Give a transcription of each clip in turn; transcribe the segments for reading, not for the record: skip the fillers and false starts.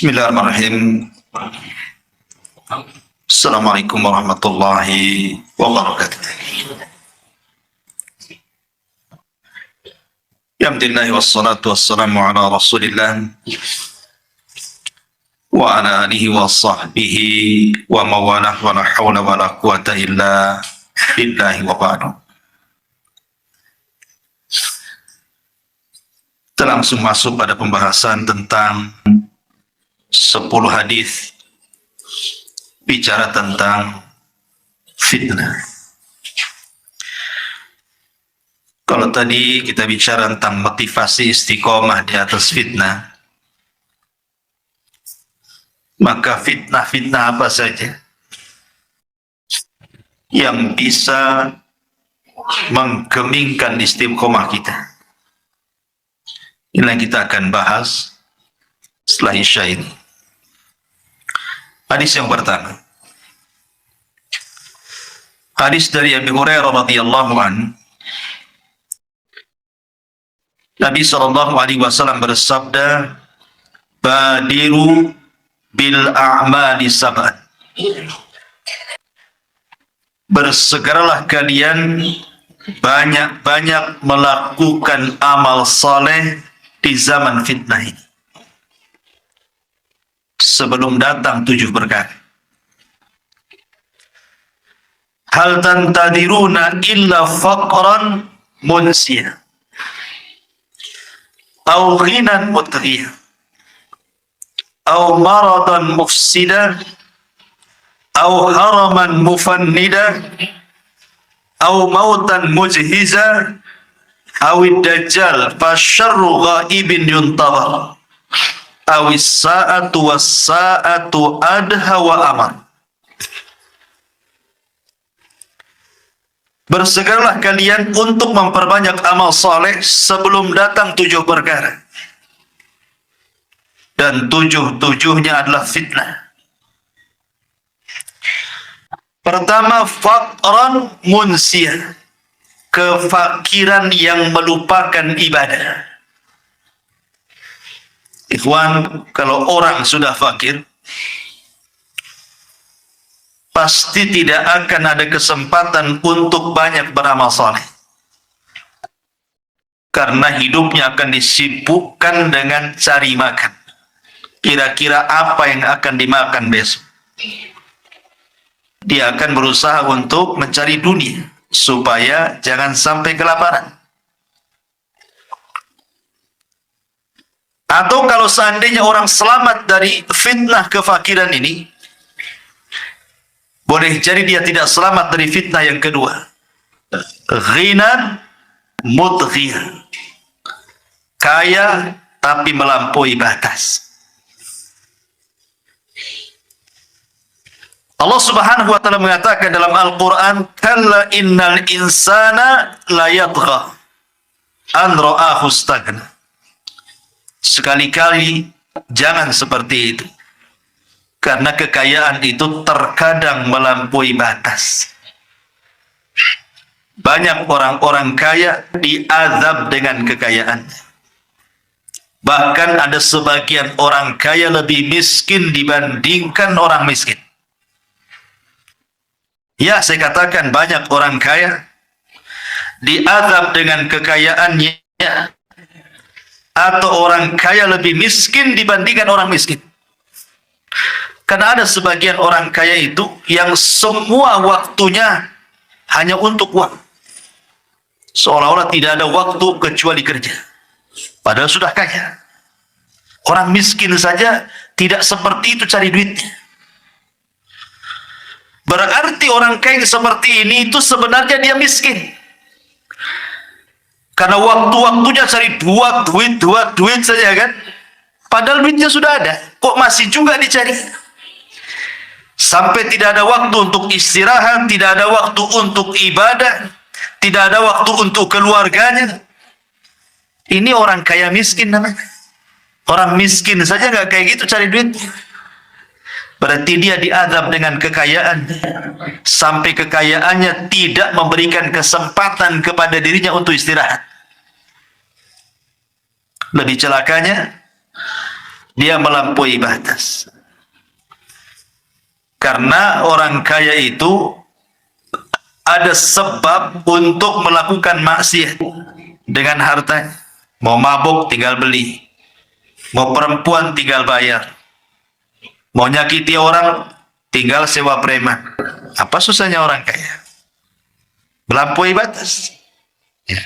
Bismillahirrahmanirrahim. Assalamualaikum warahmatullahi wabarakatuh. Alhamdulillah wassalatu wassalamu ala rasulillah wa ala alihi wa sahbihi wa mawalah wa la hawla wa la quwata illa billahi wa ba'du. Kita langsung masuk pada pembahasan tentang 10 hadis bicara tentang fitnah. Kalau tadi kita bicara tentang motivasi istiqomah di atas fitnah, maka fitnah-fitnah apa saja yang bisa menggemingkan istiqomah kita, ini yang kita akan bahas setelah Isya ini. Hadis yang pertama, hadis dari Abu Hurairah radhiyallahu anhu. Nabi SAW bersabda, "Badiru bil a'mali sab'an." Bersegeralah kalian banyak-banyak melakukan amal saleh di zaman fitnah ini, sebelum datang 7 perkara. Hal tantadiruna illa faqran munsiya au ghinan mutghiya au maradan mufsida au haraman mufannida au mautan mujhiza au dajjal fasyarru ghaibin yuntadhar awis sa'atu was sa'atu adha wa amar. Bersegeralah kalian untuk memperbanyak amal saleh sebelum datang 7 perkara, dan 7-7-nya adalah fitnah. Pertama, faqran munsiyah, kefakiran yang melupakan ibadah. Ikhwan, kalau orang sudah fakir, pasti tidak akan ada kesempatan untuk banyak beramal saleh, karena hidupnya akan disibukkan dengan cari makan. Kira-kira apa yang akan dimakan besok? Dia akan berusaha untuk mencari dunia supaya jangan sampai kelaparan. Atau kalau seandainya orang selamat dari fitnah kefakiran ini, boleh jadi dia tidak selamat dari fitnah yang kedua, ghinan mutghiyah, kaya tapi melampaui batas. Allah Subhanahu wa taala mengatakan dalam Al-Qur'an, "Kalla innal insana la yatgha an ra'ahu istaghna." Sekali-kali jangan seperti itu, karena kekayaan itu terkadang melampaui batas. Banyak orang-orang kaya diazab dengan kekayaan. Bahkan ada sebagian orang kaya lebih miskin dibandingkan orang miskin. Ya, saya katakan banyak orang kaya diazab dengan kekayaannya, atau orang kaya lebih miskin dibandingkan orang miskin. Karena ada sebagian orang kaya itu yang semua waktunya hanya untuk uang, seolah-olah tidak ada waktu kecuali kerja, padahal sudah kaya. Orang miskin saja tidak seperti itu cari duitnya. Berarti orang kaya seperti ini itu sebenarnya dia miskin, karena waktu-waktunya cari duit saja kan. Padahal duitnya sudah ada, kok masih juga dicari. Sampai tidak ada waktu untuk istirahat, tidak ada waktu untuk ibadah, tidak ada waktu untuk keluarganya. Ini orang kaya miskin namanya. Orang miskin saja nggak kayak gitu cari duit. Berarti dia diazab dengan kekayaan, sampai kekayaannya tidak memberikan kesempatan kepada dirinya untuk istirahat. Lebih celakanya, dia melampaui batas. Karena orang kaya itu ada sebab untuk melakukan maksiat dengan hartanya. Mau mabuk tinggal beli, mau perempuan tinggal bayar, mau nyakiti orang tinggal sewa preman. Apa susahnya orang kaya? Melampaui batas. Ya.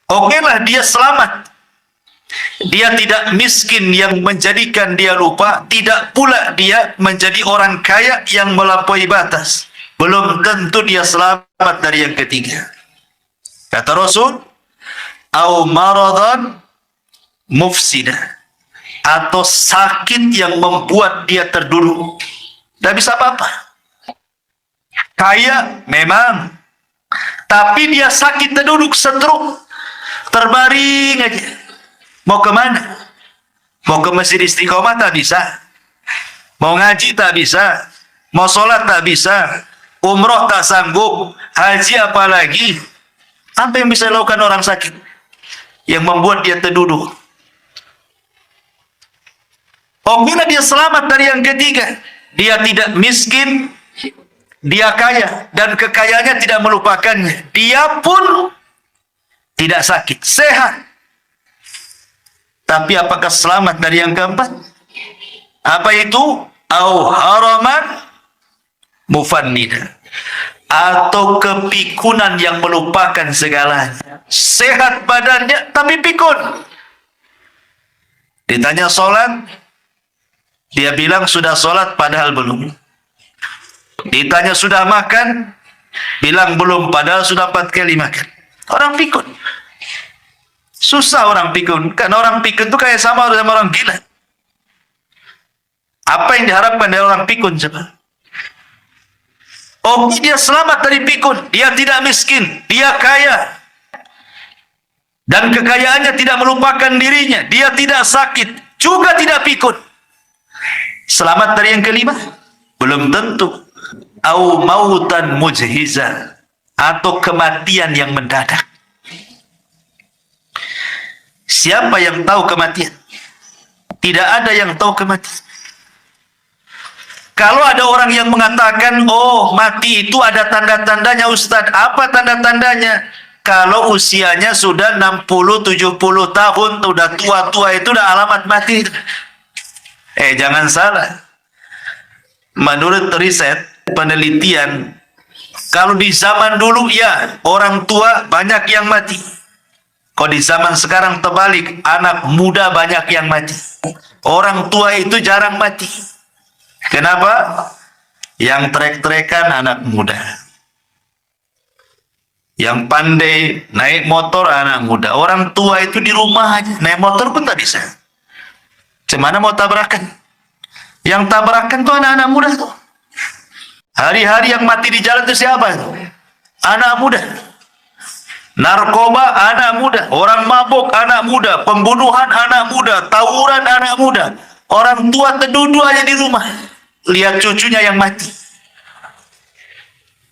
Oke lah, dia selamat. Dia tidak miskin yang menjadikan dia lupa, tidak pula dia menjadi orang kaya yang melampaui batas. Belum tentu dia selamat dari yang ketiga. Kata Rasul, au maradan mufsida, atau sakit yang membuat dia terduduk. Tidak bisa apa-apa. Kaya memang, tapi dia sakit terduduk, stroke, terbaring aja. Mau kemana? Mau ke masjid Istiqomah tak bisa, mau ngaji tak bisa, mau sholat tak bisa, umroh tak sanggup, haji apalagi. Apa yang bisa dilakukan orang sakit yang membuat dia terduduk? Oh, bila dia selamat dari yang ketiga, dia tidak miskin, dia kaya, dan kekayaannya tidak melupakannya. Dia pun tidak sakit, sehat. Tapi apakah selamat dari yang keempat? Apa itu? Au haraman mufannida, atau kepikunan yang melupakan segalanya. Sehat badannya tapi pikun. Ditanya sholat, dia bilang sudah sholat padahal belum. Ditanya sudah makan, bilang belum padahal sudah 4 kali makan. Orang pikun. Susah orang pikun, karena orang pikun itu kayak sama orang gila. Apa yang diharapkan dari orang pikun coba? Oh, dia selamat dari pikun, dia tidak miskin, dia kaya, dan kekayaannya tidak melupakan dirinya, dia tidak sakit, juga tidak pikun. Selamat dari yang kelima? Belum tentu. Au mautan mujhiza, atau kematian yang mendadak. Siapa yang tahu kematian? Tidak ada yang tahu kematian. Kalau ada orang yang mengatakan, oh mati itu ada tanda-tandanya Ustadz. Apa tanda-tandanya? Kalau usianya sudah 60-70 tahun, sudah tua-tua, itu udah alamat mati. Jangan salah. Menurut riset, penelitian, kalau di zaman dulu ya, orang tua banyak yang mati. Kalau di zaman sekarang terbalik, anak muda banyak yang mati. Orang tua itu jarang mati. Kenapa? Yang trek-trekan anak muda. Yang pandai naik motor anak muda. Orang tua itu di rumah aja, naik motor pun tak bisa. Cemana mau tabrakan? Yang tabrakan tuh anak-anak muda tuh. Hari-hari yang mati di jalan itu siapa? Anak muda. Narkoba anak muda, orang mabuk anak muda, pembunuhan anak muda, tawuran anak muda. Orang tua terduduk aja di rumah, lihat cucunya yang mati.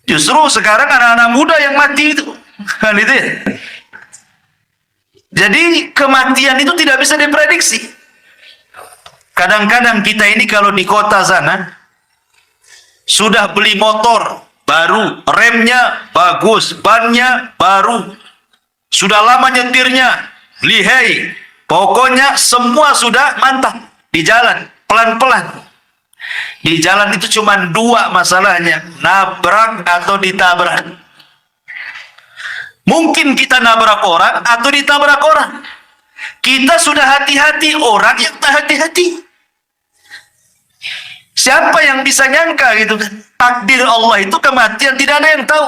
Justru sekarang anak-anak muda yang mati itu, kan itu ya. Jadi kematian itu tidak bisa diprediksi. Kadang-kadang kita ini kalau di kota sana sudah beli motor baru, remnya bagus, bannya baru, sudah lama nyetirnya, lihai, pokoknya semua sudah mantap. Di jalan, pelan-pelan. Di jalan itu cuma 2 masalahnya, nabrak atau ditabrak. Mungkin kita nabrak orang atau ditabrak orang. Kita sudah hati-hati, orang yang tak hati-hati. Siapa yang bisa nyangka gitu kan? Takdir Allah itu kematian tidak ada yang tahu.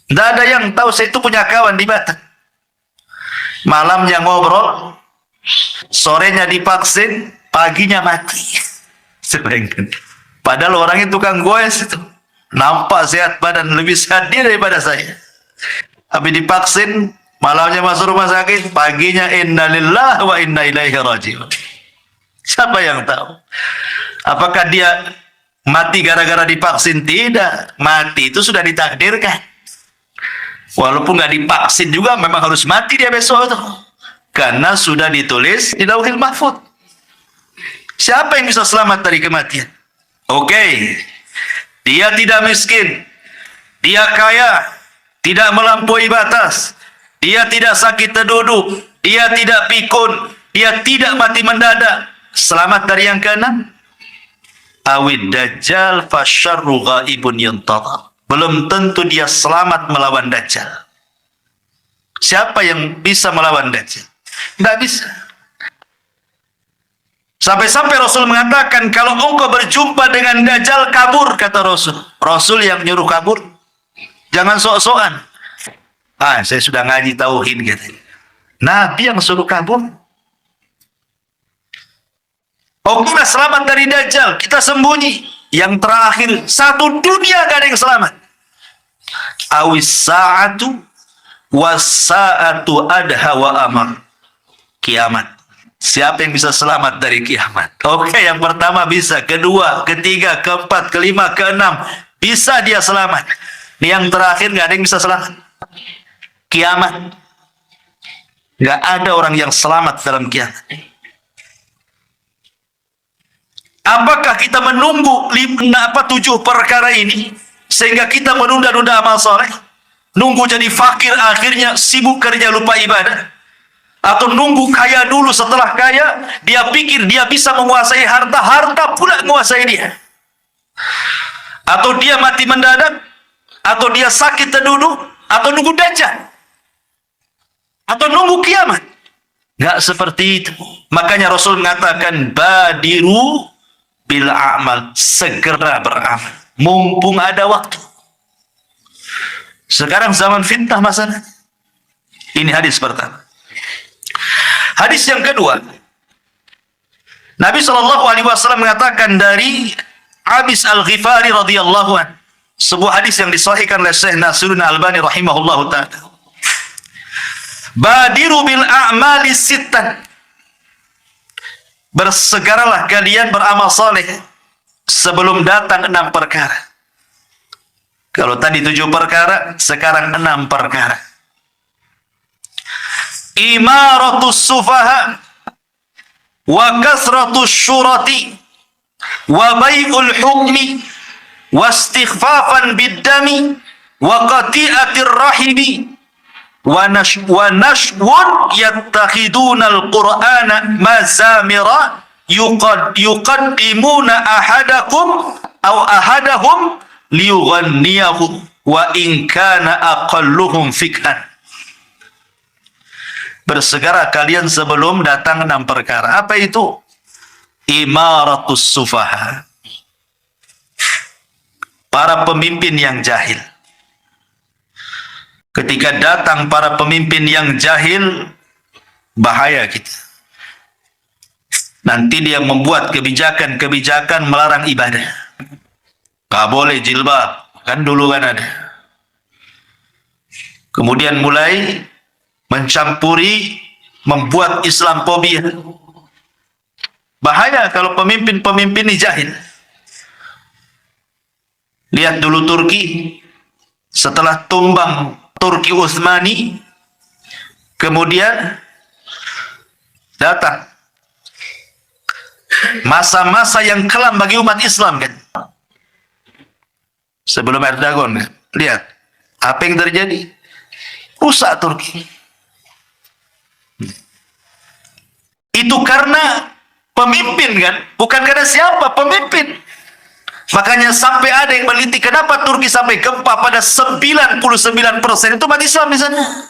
Tidak ada yang tahu. Saya itu punya kawan di Batam. Malamnya ngobrol, sorenya divaksin, paginya mati. Sebayangkan. Padahal orangnya tukang goes itu. Nampak sehat badan, lebih sehat dia daripada saya. Habis divaksin, malamnya masuk rumah sakit, paginya innalillahi wa inna ilaihi raji'un. Siapa yang tahu? Apakah dia mati gara-gara divaksin? Tidak. Mati itu sudah ditakdirkan. Walaupun nggak divaksin juga memang harus mati dia besok itu. Karena sudah ditulis di Lauhil Mahfuz. Siapa yang bisa selamat dari kematian? Oke, dia tidak miskin, dia kaya, tidak melampaui batas, dia tidak sakit terduduk, dia tidak pikun, dia tidak mati mendadak. Selamat dari yang keenam. Awid dajjal fasyarru ghaibun yantadhar. Belum tentu dia selamat melawan dajjal. Siapa yang bisa melawan dajjal? Tidak bisa. Sampai-sampai Rasul mengatakan, kalau engkau berjumpa dengan dajjal, kabur, kata Rasul. Rasul yang nyuruh kabur. Jangan sok-sokan. Saya sudah ngaji tauhid gitu. Nabi yang suruh kabur. Kita selamat dari dajjal, kita sembunyi. Yang terakhir, satu dunia gak ada yang selamat. Awis sa'atu was-sa'atu adha wa amar. Kiamat. Siapa yang bisa selamat dari kiamat? Oke, yang pertama bisa, kedua, ketiga, keempat, kelima, keenam, bisa dia selamat. Yang terakhir gak ada yang bisa selamat. Kiamat. Gak ada orang yang selamat dalam kiamat. Apakah kita menunggu 7 perkara ini sehingga kita menunda-nunda amal soleh? Nunggu jadi fakir akhirnya sibuk kerja lupa ibadah? Atau nunggu kaya dulu, setelah kaya dia pikir dia bisa menguasai harta, harta pula menguasai dia? Atau dia mati mendadak? Atau dia sakit terduduk? Atau nunggu dajjal? Atau nunggu kiamat? Gak seperti itu. Makanya Rasul mengatakan, badiru bil amal, segera beramal mumpung ada waktu. Sekarang zaman fitnah masalah. Ini hadis pertama. Hadis yang kedua, Nabi SAW mengatakan dari Abis Al-Ghifari radhiyallahu anhu, sebuah hadis yang disahihkan oleh Syekh Nasiruddin Albani rahimahullahu ta'ala. Badiru bil a'mali sittan, bersegeralah kalian beramal saleh sebelum datang 6 perkara. Kalau tadi 7 perkara, sekarang 6 perkara. Imaratus sufaha wa kasratus syurati wa bai'ul hukmi wa istighfafan biddami wa qati'atir rahimi wa nashwun yattakhidunal qur'ana mazamira yuqaddimuna ahadakum aw ahadahum liyughanniyahu wa in kana aqalluhum fikhan. Bersegera kalian sebelum datang 6 perkara. Apa itu? Imaratus sufaha, para pemimpin yang jahil. Ketika datang para pemimpin yang jahil, bahaya kita. Nanti dia membuat kebijakan-kebijakan melarang ibadah. Gak boleh jilbab, kan dulu kan ada. Kemudian mulai mencampuri, membuat Islamophobia. Bahaya kalau pemimpin-pemimpin ini jahil. Lihat dulu Turki, setelah tumbang Turki Utsmani, kemudian datang masa-masa yang kelam bagi umat Islam kan. Sebelum Erdogan kan. Lihat apa yang terjadi. Rusak Turki. Itu karena pemimpin kan, bukan karena siapa, pemimpin. Makanya sampai ada yang meneliti kenapa Turki sampai gempa pada 99% itu umat Islam di sana.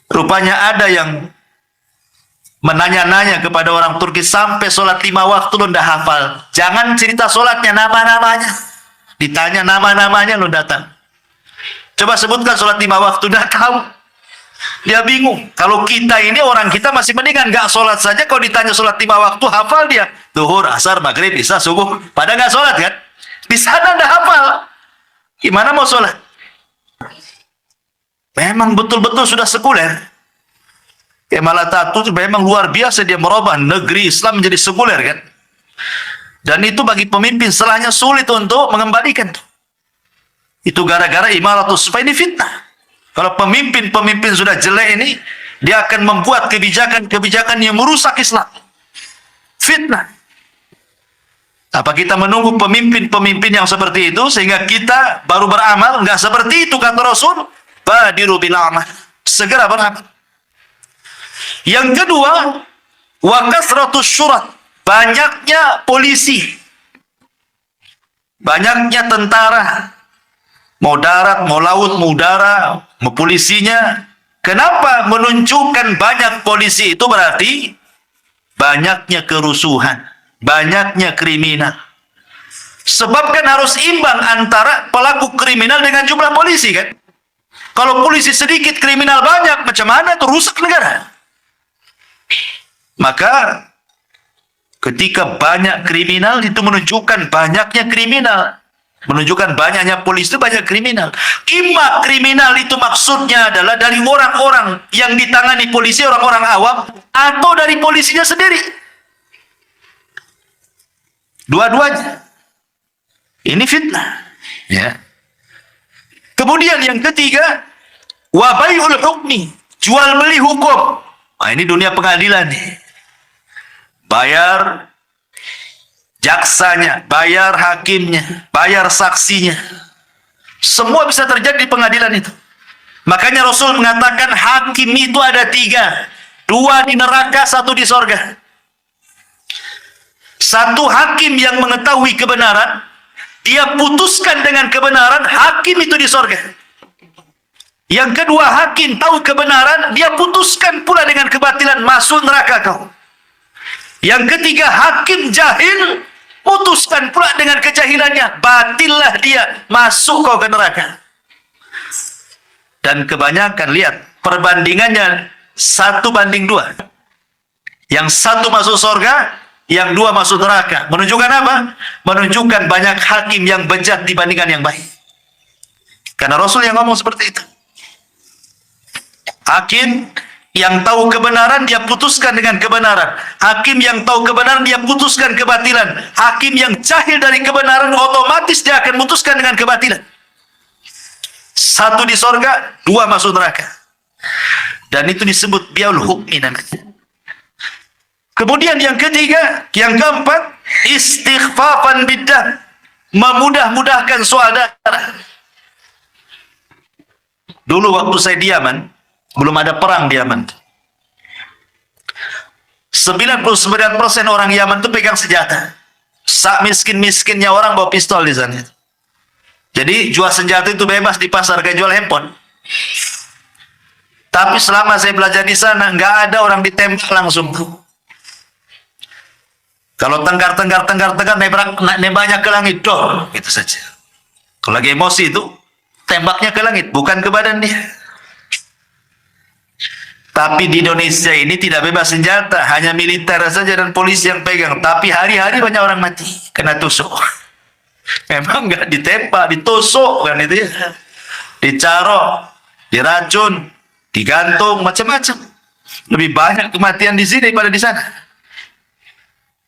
Rupanya ada yang menanya-nanya kepada orang Turki, sampai sholat 5 waktu lo ndak hafal. Jangan cerita sholatnya, nama-namanya. Ditanya nama-namanya lo datang. Coba sebutkan sholat 5 waktu, ndak tahu. Dia bingung. Kalau kita ini, orang kita masih mendingan nggak sholat saja. Kalau ditanya sholat 5 waktu, hafal dia. Zuhur, asar, maghrib, isya, subuh. Pada nggak sholat kan? Di sana nggak hafal. Gimana mau sholat? Memang betul-betul sudah sekuler. Kemal Atatürk memang luar biasa, dia merubah negeri Islam menjadi sekuler kan. Dan itu bagi pemimpin setelahnya sulit untuk mengembalikan. Itu gara-gara imaratus supaya ini fitnah. Kalau pemimpin-pemimpin sudah jelek ini, Dia akan membuat kebijakan-kebijakan yang merusak Islam. Fitnah. Apa kita menunggu pemimpin-pemimpin yang seperti itu sehingga kita baru beramal? Enggak seperti itu kata Rasul. Badiru bil amal. Segera beramal. Yang kedua, wa kasratus syurat. Banyaknya polisi. Banyaknya tentara. Mau darat, mau laut, mau udara, mau polisinya. Kenapa menunjukkan banyak polisi itu berarti banyaknya kerusuhan, banyaknya kriminal. Sebab kan harus imbang antara pelaku kriminal dengan jumlah polisi kan. Kalau polisi sedikit, kriminal banyak, macam mana itu rusak negara. Maka ketika banyak kriminal itu menunjukkan banyaknya kriminal. Menunjukkan banyaknya polisi itu banyak kriminal. Ima kriminal itu maksudnya adalah dari orang-orang yang ditangani polisi, orang-orang awam, atau dari polisinya sendiri. Dua-duanya. Ini fitnah. Ya. Kemudian yang ketiga, wa bai'ul hukmi, jual beli hukum. Nah, ini dunia pengadilan nih. Bayar jaksanya, bayar hakimnya, bayar saksinya. Semua bisa terjadi di pengadilan itu. Makanya Rasul mengatakan hakim itu ada 3. 2 di neraka, 1 di sorga. Satu hakim yang mengetahui kebenaran, dia putuskan dengan kebenaran, hakim itu di sorga. Yang kedua, hakim tahu kebenaran, dia putuskan pula dengan kebatilan, masuk neraka kau. Yang ketiga, hakim jahil, putuskan pula dengan kejahilannya, batillah dia, masuk kau ke neraka. Dan kebanyakan lihat perbandingannya 1:2. Yang 1 masuk surga, yang 2 masuk neraka. Menunjukkan apa? Menunjukkan banyak hakim yang bejat dibandingkan yang baik. Karena Rasul yang ngomong seperti itu. Hakim yang tahu kebenaran, dia putuskan dengan kebenaran. Hakim yang tahu kebenaran, dia putuskan kebatilan. Hakim yang jahil dari kebenaran, otomatis dia akan putuskan dengan kebatilan. 1 di sorga, 2 masuk neraka. Dan itu disebut biaul hukmi namanya. Kemudian yang ketiga, yang keempat, istighfafan bidah, memudah-mudahkan soal darah. Dulu waktu saya di Yaman, belum ada perang di Yaman. 99% orang Yaman itu pegang senjata. Sak miskin-miskinnya orang bawa pistol di sana. Jadi jual senjata itu bebas di pasar, kayak jual handphone. Tapi selama saya belajar di sana, nggak ada orang ditembak langsung. Kalau tenggar, nembaknya ke langit, doh, gitu saja. Kalau lagi emosi itu, tembaknya ke langit, bukan ke badan dia. Tapi di Indonesia ini tidak bebas senjata, hanya militer saja dan polisi yang pegang. Tapi hari-hari banyak orang mati kena tusuk. Memang nggak ditembak, ditusuk kan itu ya. Dicarok, diracun, digantung, macam-macam. Lebih banyak kematian di sini daripada di sana.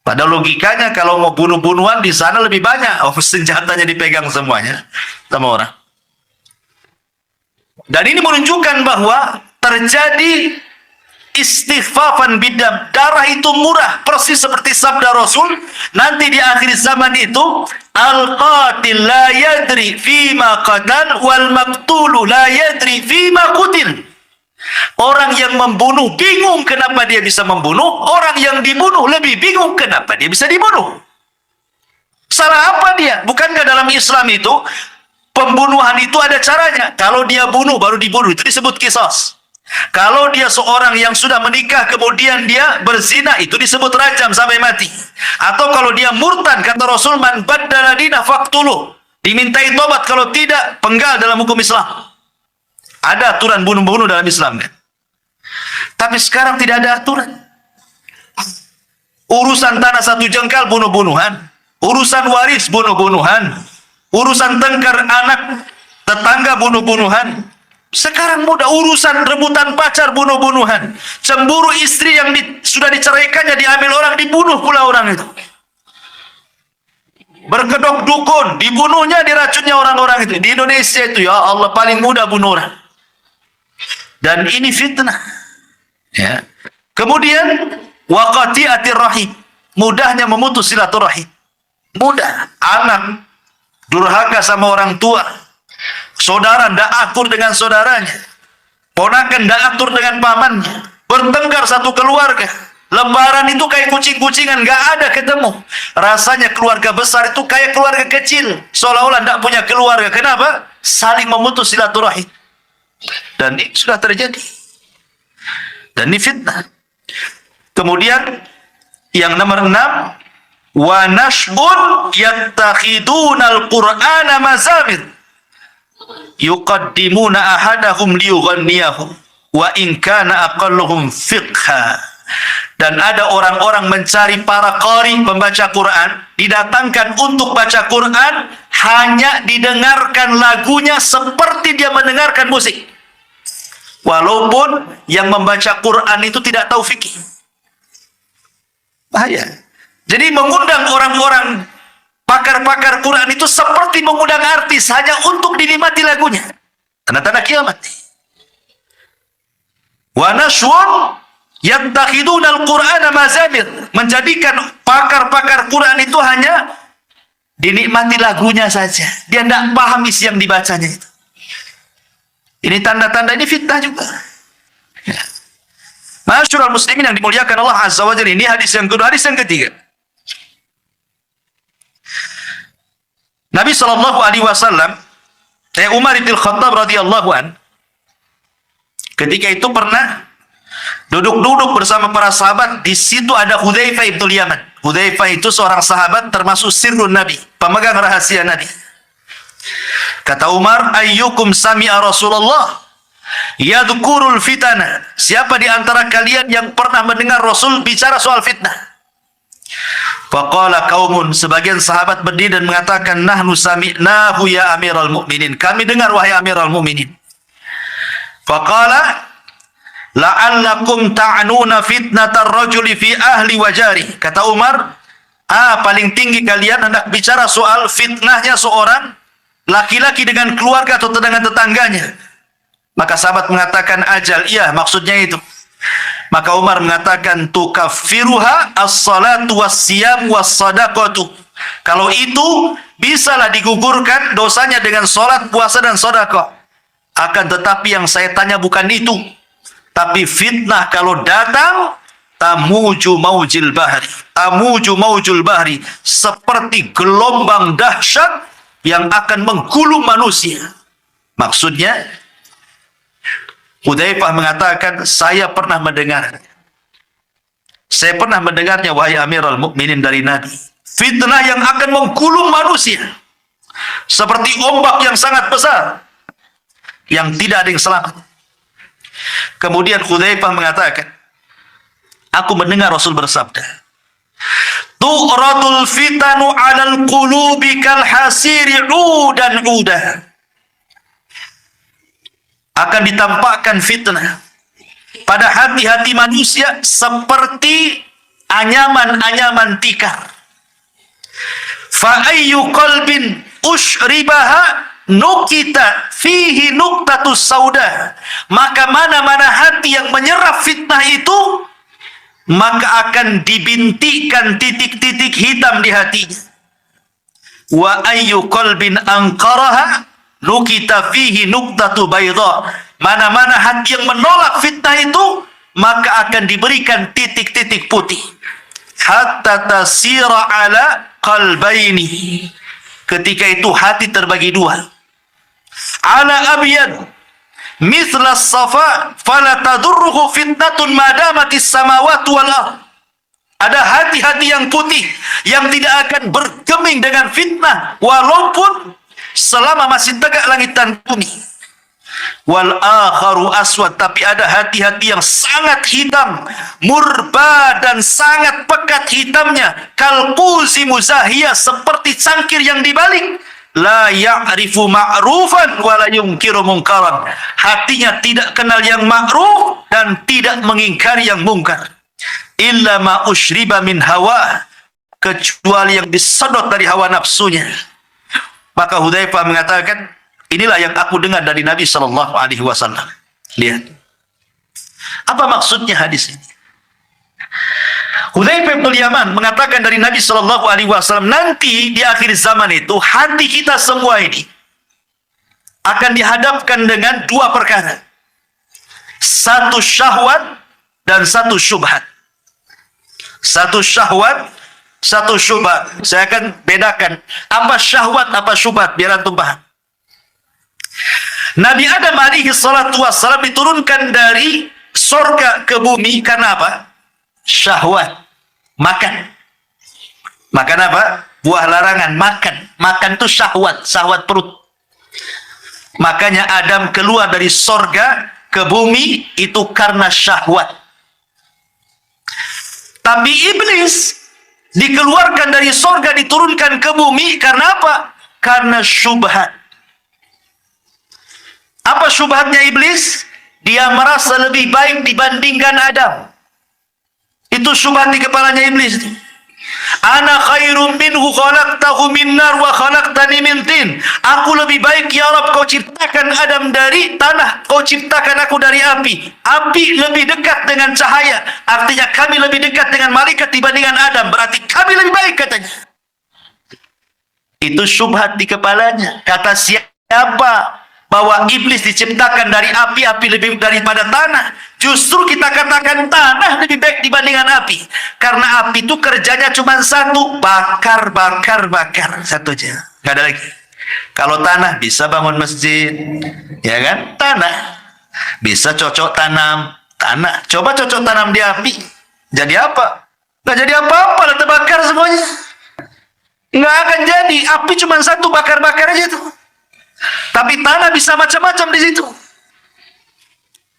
Pada logikanya kalau mau bunuh-bunuhan di sana lebih banyak. Oh, senjatanya dipegang semuanya sama orang. Dan ini menunjukkan bahwa terjadi istighfafan bidam, darah itu murah, persis seperti sabda Rasul, nanti di akhir zaman itu al-qatil la yadri fima qatal wal maqtulu la yadri fima qutil. Orang yang membunuh bingung kenapa dia bisa membunuh, orang yang dibunuh lebih bingung kenapa dia bisa dibunuh. Salah apa dia? Bukankah dalam Islam itu pembunuhan itu ada caranya? Kalau dia bunuh baru dibunuh, itu disebut qisas. Kalau dia seorang yang sudah menikah kemudian dia berzina, itu disebut rajam sampai mati. Atau kalau dia murtad, kata Rasul, man baddala dinah faqtuluh, dimintai tobat, kalau tidak penggal dalam hukum Islam. Ada aturan bunuh-bunuh dalam Islam kan? Tapi sekarang tidak ada aturan. Urusan tanah 1 jengkal bunuh-bunuhan, urusan waris bunuh-bunuhan, urusan tengkar anak tetangga bunuh-bunuhan. Sekarang mudah, urusan rebutan pacar bunuh-bunuhan, cemburu istri yang sudah diceraikannya diambil orang, dibunuh pula orang itu. Berkedok dukun, dibunuhnya, diracunnya orang-orang itu. Di Indonesia itu ya Allah paling mudah bunuh orang. Dan ini fitnah. Ya. Kemudian waqati'atir rahim, mudahnya memutus silaturahim. Mudah. Anak durhaka sama orang tua, saudara ndak akur dengan saudaranya, ponakan ndak atur dengan pamannya, bertengkar satu keluarga. Lebaran itu kayak kucing-kucingan, nggak ada ketemu. Rasanya keluarga besar itu kayak keluarga kecil, seolah-olah ndak punya keluarga. Kenapa? Saling memutus silaturahim. Dan ini sudah terjadi. Dan ini fitnah. Kemudian yang nomor 6, wa nash'un yattakhidunal qur'ana mazamir yuqaddimuna ahadahum liyughanniyahu wa in kana aqalluhum fiqha. Dan ada orang-orang mencari para qari, pembaca Quran, didatangkan untuk baca Quran, hanya didengarkan lagunya seperti dia mendengarkan musik. Walaupun yang membaca Quran itu tidak tahu fikih. Bahaya. Jadi mengundang orang-orang pakar-pakar Quran itu seperti mengundang artis hanya untuk dinikmati lagunya. Tanda-tanda kiamat. Wa nashwun yattakhidunal Qur'ana mazamir, menjadikan pakar-pakar Quran itu hanya dinikmati lagunya saja. Dia tidak paham isi yang dibacanya itu. Ini tanda-tanda, ini fitnah juga. Ya. Masyurul muslimin yang dimuliakan Allah Azza wa Jalla, ini hadis yang kedua. Hadis yang ketiga, Nabi SAW, Umar bin Khattab radhiyallahu an, ketika itu pernah duduk-duduk bersama para sahabat. Di situ ada Hudzaifah ibn Yaman. Hudzaifah itu seorang sahabat termasuk sirrun Nabi, pemegang rahasia Nabi. Kata Umar, ayyukum sami'a Rasulullah yadhkurul fitana. Siapa di antara kalian yang pernah mendengar Rasul bicara soal fitnah? Faqala qaumun, sebagian sahabat berdiri dan mengatakan, nahnu sami'nahu ya Amirul Mukminin. Kami dengar wahai Amirul Mukminin. Faqala la'allakum ta'nuna fitnatar rajuli fi ahli wa jari. Kata Umar, paling tinggi kalian hendak bicara soal fitnahnya seorang laki-laki dengan keluarga atau dengan tetangganya. Maka sahabat mengatakan, ajal, iya maksudnya itu. Maka Umar mengatakan, tukaffiruha as-salatu was-siyam was-sadaqatu. Kalau itu bisalah digugurkan dosanya dengan salat, puasa dan sedekah. Akan tetapi yang saya tanya bukan itu. Tapi fitnah kalau datang, tamuju maujil bahri. Tamuju maujul bahri, seperti gelombang dahsyat yang akan menggulung manusia. Maksudnya, Hudzaifah mengatakan, saya pernah mendengarnya. Saya pernah mendengarnya wahai Amirul Mukminin dari Nabi. Fitnah yang akan menggulung manusia. Seperti ombak yang sangat besar. Yang tidak ada yang selamat. Kemudian Hudzaifah mengatakan, aku mendengar Rasul bersabda, tu'radul fitanu 'alal qulubi kal hasiri 'udan 'uda. Akan ditampakkan fitnah pada hati-hati manusia seperti anyaman-anyaman tikar. Fa ayyu qalbin ushribaha nukita fihi nuktatus sauda. Maka mana-mana hati yang menyerap fitnah itu, maka akan dibintikan titik-titik hitam di hatinya. Wa ayyu qalbin anqaraha nukita fihi nuktatu bayda. Mana-mana hati yang menolak fitnah itu, maka akan diberikan titik-titik putih. Hatta tasira ala qalbaini. Ketika itu hati terbagi dua. Ala abyad mithla safa fala tadurruhu fitnatun madamatis samawati wal ardh. Ada hati-hati yang putih yang tidak akan bergeming dengan fitnah walaupun selama masih tegak langit dan bumi. Wal akharu aswad, tapi ada hati-hati yang sangat hitam, murba dan sangat pekat hitamnya, kalquzi muzahiyah, seperti cangkir yang dibalik. La ya'rifu ma'rufan wa la yunkiru munkaran. Hatinya tidak kenal yang ma'ruf dan tidak mengingkari yang mungkar. Illa ma ushriba min hawa, kecuali yang disedot dari hawa nafsunya. Maka Hudzaifah mengatakan, inilah yang aku dengar dari Nabi sallallahu alaihi wasallam. Lihat. Apa maksudnya hadis ini? Hudzaifah bin Yaman mengatakan dari Nabi Shallallahu Alaihi Wasallam, nanti di akhir zaman itu hati kita semua ini akan dihadapkan dengan dua perkara, satu syahwat dan satu syubhat. Satu syahwat, satu syubhat. Saya akan bedakan apa syahwat, apa syubhat, biar antum paham. Nabi Adam alaihi salatu wassalam diturunkan dari surga ke bumi karena apa? Syahwat. Makan. Makan apa? Buah larangan. Makan. Makan itu syahwat. Syahwat perut. Makanya Adam keluar dari surga ke bumi itu karena syahwat. Tapi iblis dikeluarkan dari surga diturunkan ke bumi karena apa? Karena syubhat. Apa syubhatnya iblis? Dia merasa lebih baik dibandingkan Adam. Itu syubhat di kepalanya iblis. Ana khairum minhu khalaqtahu min nar wa khalaqtani min tin. Aku lebih baik ya Rabb, kau ciptakan Adam dari tanah, kau ciptakan aku dari api. Api lebih dekat dengan cahaya. Artinya kami lebih dekat dengan malaikat dibandingkan Adam. Berarti kami lebih baik katanya. Itu syubhat di kepalanya. Kata siapa bahwa iblis diciptakan dari api, api lebih daripada tanah? Justru kita katakan tanah lebih baik dibandingkan api. Karena api itu kerjanya cuma satu, bakar, bakar, bakar. Satu aja, nggak ada lagi. Kalau tanah bisa bangun masjid, ya kan? Tanah bisa cocok tanam, tanah. Coba cocok tanam di api, jadi apa? Nggak jadi apa-apa, lah terbakar semuanya. Nggak akan jadi. Api cuma satu, bakar-bakar aja tuh. Tapi tanah bisa macam-macam di situ.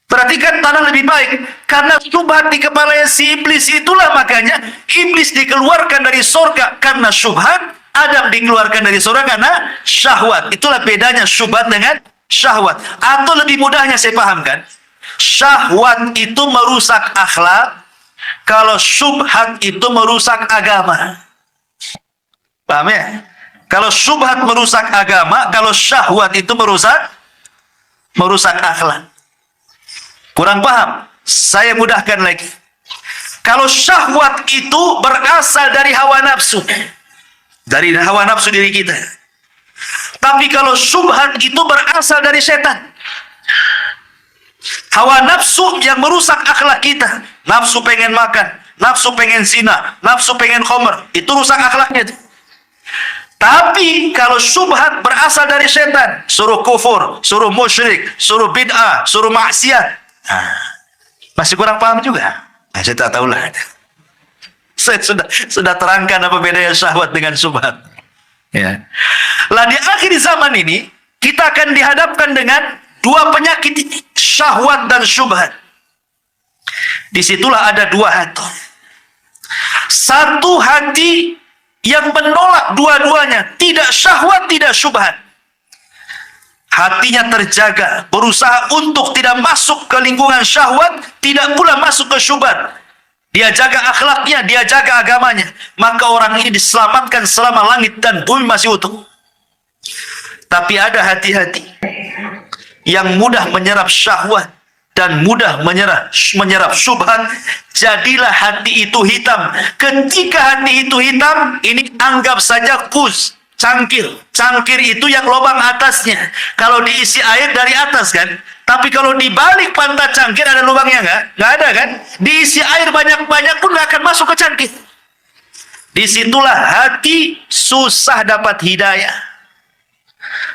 Perhatikan, tanah lebih baik karena syubhat di kepala si iblis. Itulah makanya iblis dikeluarkan dari surga karena syubhat, Adam dikeluarkan dari surga karena syahwat. Itulah bedanya syubhat dengan syahwat. Atau lebih mudahnya saya pahamkan, syahwat itu merusak akhlak, kalau syubhat itu merusak agama. Paham ya? Kalau syubhat merusak agama, kalau syahwat itu merusak akhlak. Kurang paham? Saya mudahkan lagi. Kalau syahwat itu berasal dari hawa nafsu, dari hawa nafsu diri kita. Tapi kalau syubhat itu berasal dari setan. Hawa nafsu yang merusak akhlak kita. Nafsu pengen makan, nafsu pengen zina, nafsu pengen khamr, itu rusak akhlaknya itu. Tapi kalau syubhat berasal dari setan, suruh kufur, suruh musyrik, suruh bid'ah, suruh maksiat, masih kurang paham juga. Saya tak tahulah. Saya sudah terangkan apa bedanya syahwat dengan syubhat. Ya. Lah di akhir zaman ini kita akan dihadapkan dengan dua penyakit ini, syahwat dan syubhat. Disitulah ada dua hati. Satu hati yang menolak dua-duanya, tidak syahwat, tidak syubhat. Hatinya terjaga, berusaha untuk tidak masuk ke lingkungan syahwat, tidak pula masuk ke syubhat. Dia jaga akhlaknya, dia jaga agamanya. Maka orang ini diselamatkan selama langit dan bumi masih utuh. Tapi ada hati-hati yang mudah menyerap syahwat dan mudah menyerap syubhat. Jadilah hati itu hitam. Ketika hati itu hitam, ini anggap saja kus, cangkir. Cangkir itu yang lubang atasnya. Kalau diisi air dari atas kan. Tapi kalau di balik pantat cangkir ada lubangnya nggak? Nggak ada kan? Diisi air banyak-banyak pun nggak akan masuk ke cangkir. Disitulah hati susah dapat hidayah.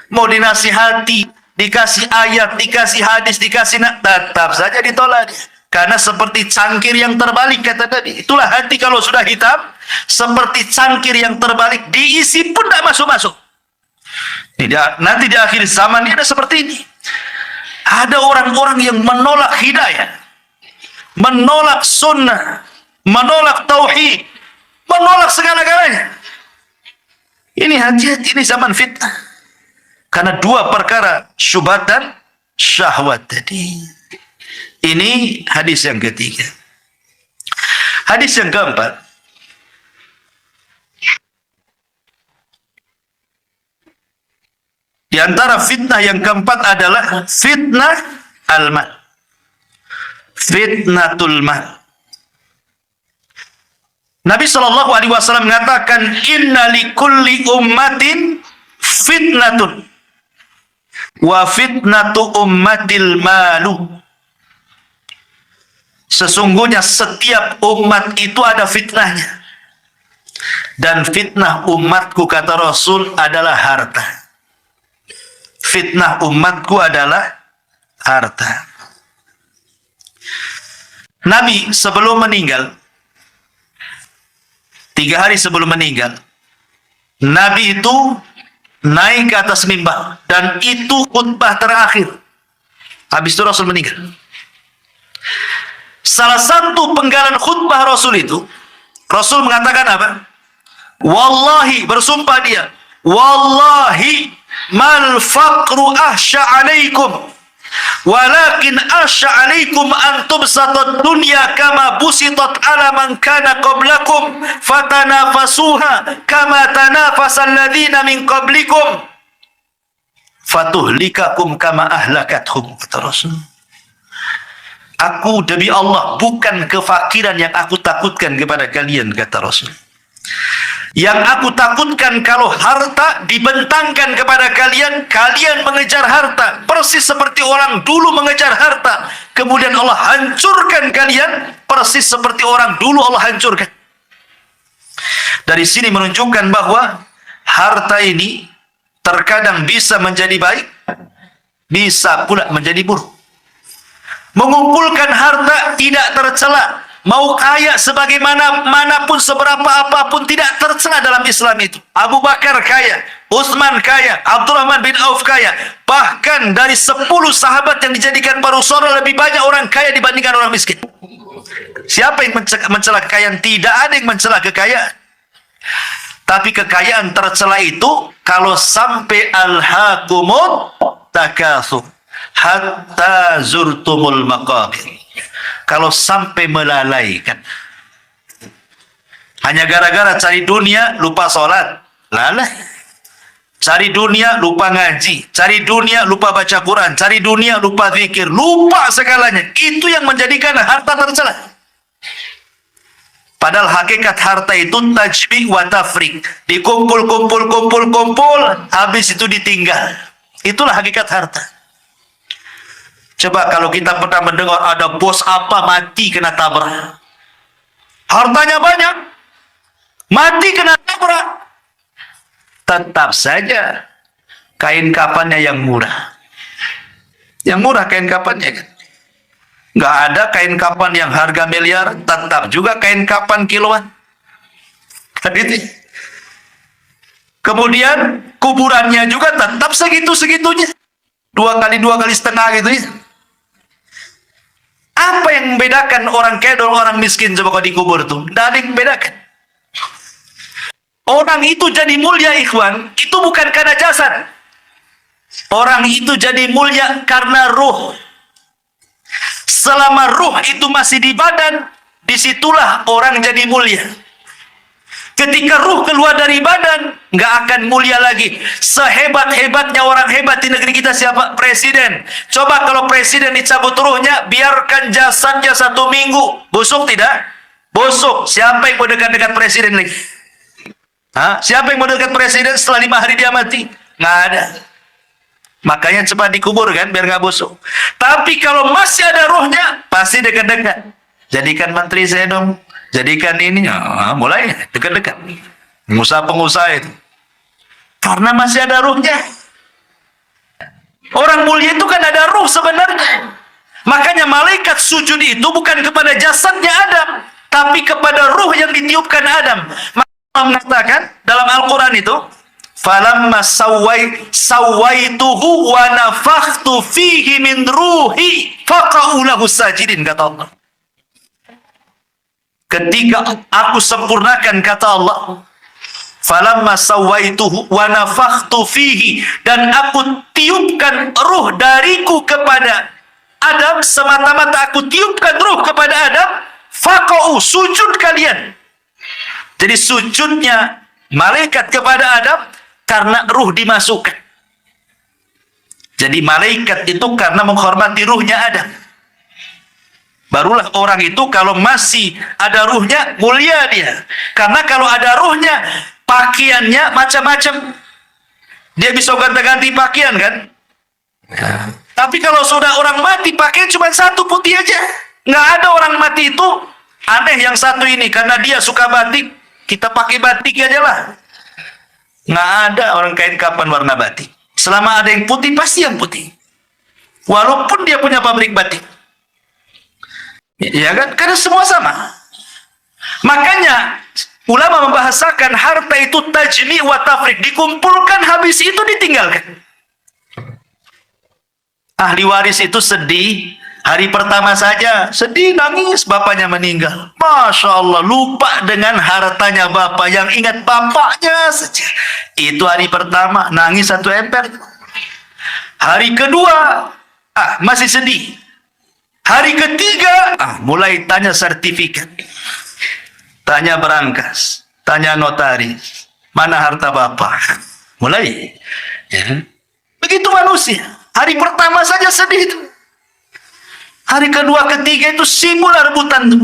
Mau dinasihati, dikasih ayat, dikasih hadis, dikasih tetap saja ditolak. Karena seperti cangkir yang terbalik, kata Nabi. Itulah hati kalau sudah hitam, seperti cangkir yang terbalik, diisi pun tidak masuk-masuk. Nanti di akhir zaman ini ada seperti ini. Ada orang-orang yang menolak hidayah, menolak sunnah, menolak tauhid, menolak segala-galanya. Ini hati-hati, ini zaman fitnah. Karena dua perkara, syubhat dan syahwat tadi. Ini hadis yang ketiga. Hadis yang keempat. Di antara fitnah yang keempat adalah fitnah al-mal. fitnatul mal. Nabi Shallallahu Alaihi Wasallam mengatakan, Inna likulli ummatin fitnatun, wa fitnatu ummatil malu. Sesungguhnya setiap umat itu ada fitnahnya, dan fitnah umatku, kata Rasul, adalah harta. Fitnah umatku adalah harta. Nabi sebelum meninggal, 3 hari sebelum meninggal, Nabi itu naik ke atas mimbar, dan itu khutbah terakhir. Habis itu Rasul meninggal. Salah satu penggalan khutbah Rasul itu, Rasul mengatakan apa? Wallahi, bersumpah dia, wallahi mal faqru ahsya alaikum, walakin asya alaikum antum satad dunya kama busitat ala man kana qablakum fatanafasuha kama tanafasal ladzina min qablikum fatuhlikakum kama ahlakathum, kata Rasul. Aku demi Allah, bukan kefakiran yang aku takutkan kepada kalian, kata Rasul. Yang aku takutkan kalau harta dibentangkan kepada kalian, kalian mengejar harta persis seperti orang dulu mengejar harta, kemudian Allah hancurkan kalian persis seperti orang dulu Allah hancurkan. Dari sini menunjukkan bahwa harta ini terkadang bisa menjadi baik, bisa pula menjadi buruk. Mengumpulkan harta tidak tercela, mau kaya sebagaimana manapun, seberapa apapun, tidak tercela dalam Islam itu. Abu Bakar kaya, Utsman kaya, Abdurrahman bin Auf kaya. Bahkan dari 10 sahabat yang dijadikan para rasul, lebih banyak orang kaya dibandingkan orang miskin. Siapa yang mencela kekayaan? Tidak ada yang mencela kekayaan. Tapi kekayaan tercela itu kalau sampai alhaqumut takatsur hatta zurtumul maqabir. Kalau sampai melalaikan, hanya gara-gara cari dunia lupa sholat, lalai. Cari dunia lupa ngaji, cari dunia lupa baca Quran, cari dunia lupa zikir, lupa segalanya. Itu yang menjadikan harta tercela. Padahal hakikat harta itu tajmi' wa tafriq, dikumpul, habis itu ditinggal. Itulah hakikat harta. Coba kalau kita pernah mendengar ada bos apa mati kena tabrak, hartanya banyak, mati kena tabrak, tetap saja kain kafannya yang murah. Yang murah kain kafannya kan. Nggak ada kain kafan yang harga miliar, tetap juga kain kafan kiloan. Kemudian kuburannya juga tetap segitu-segitunya, 2 kali setengah gitu ya. Apa yang membedakan orang kaya dan orang miskin coba kalau dikubur tuh? Tidak ada yang membedakan. Orang itu jadi mulia, ikhwan, itu bukan karena jasad. Orang itu jadi mulia karena ruh. Selama ruh itu masih di badan, disitulah orang jadi mulia. Ketika ruh keluar dari badan, nggak akan mulia lagi. Sehebat-hebatnya orang hebat di negeri kita siapa? Presiden. Coba kalau presiden dicabut ruhnya, biarkan jasadnya 1 minggu. Busuk tidak? Busuk. Siapa yang mau dekat-dekat presiden lagi? Hah? Siapa yang mau dekat presiden setelah 5 hari dia mati? Nggak ada. Makanya cepat dikubur kan, biar nggak busuk. Tapi kalau masih ada ruhnya, pasti dekat-dekat. Jadikan menteri saya dong. Jadikan ini, mulai dekat-dekat. Pengusaha-pengusaha itu. Karena masih ada ruhnya. Orang mulia itu kan ada ruh sebenarnya. Makanya malaikat sujud itu bukan kepada jasadnya Adam, tapi kepada ruh yang ditiupkan Adam. Maka Allah mengatakan dalam Al-Quran itu, falamma sawaituhu wa nafakhtu fihi min ruhi faqa'u lahu sajidin, kata Allah. Ketika aku sempurnakan, kata Allah, falamma sawaituhu wa nafakhtu fihi, dan aku tiupkan ruh dariku kepada Adam, semata-mata aku tiupkan ruh kepada Adam, faqa'u, sujud kalian. Jadi sujudnya malaikat kepada Adam karena ruh dimasukkan. Jadi malaikat itu karena menghormati ruhnya Adam. Barulah orang itu kalau masih ada ruhnya, mulia dia. Karena kalau ada ruhnya, pakaiannya macam-macam. Dia bisa ganti-ganti pakaian kan? Tapi kalau sudah orang mati, pakaian cuma satu putih aja. Nggak ada orang mati itu aneh yang satu ini. Karena dia suka batik, kita pakai batik aja lah. Nggak ada orang kain kapan warna batik. Selama ada yang putih, pasti yang putih. Walaupun dia punya pabrik batik. Ya kan? Karena semua sama. Makanya ulama membahasakan harta itu tajmi wa tafrik, dikumpulkan habis itu ditinggalkan. Ahli waris itu sedih, hari pertama saja sedih nangis bapaknya meninggal. Masya Allah, lupa dengan hartanya bapak, yang ingat bapaknya saja. Itu hari pertama, nangis satu emper. Hari kedua, masih sedih. Hari ketiga, mulai tanya sertifikat, tanya berangkas, tanya notaris, mana harta bapak. Mulai. Ya. Begitu manusia. Hari pertama saja sedih itu. Hari kedua, ketiga itu simula rebutan itu.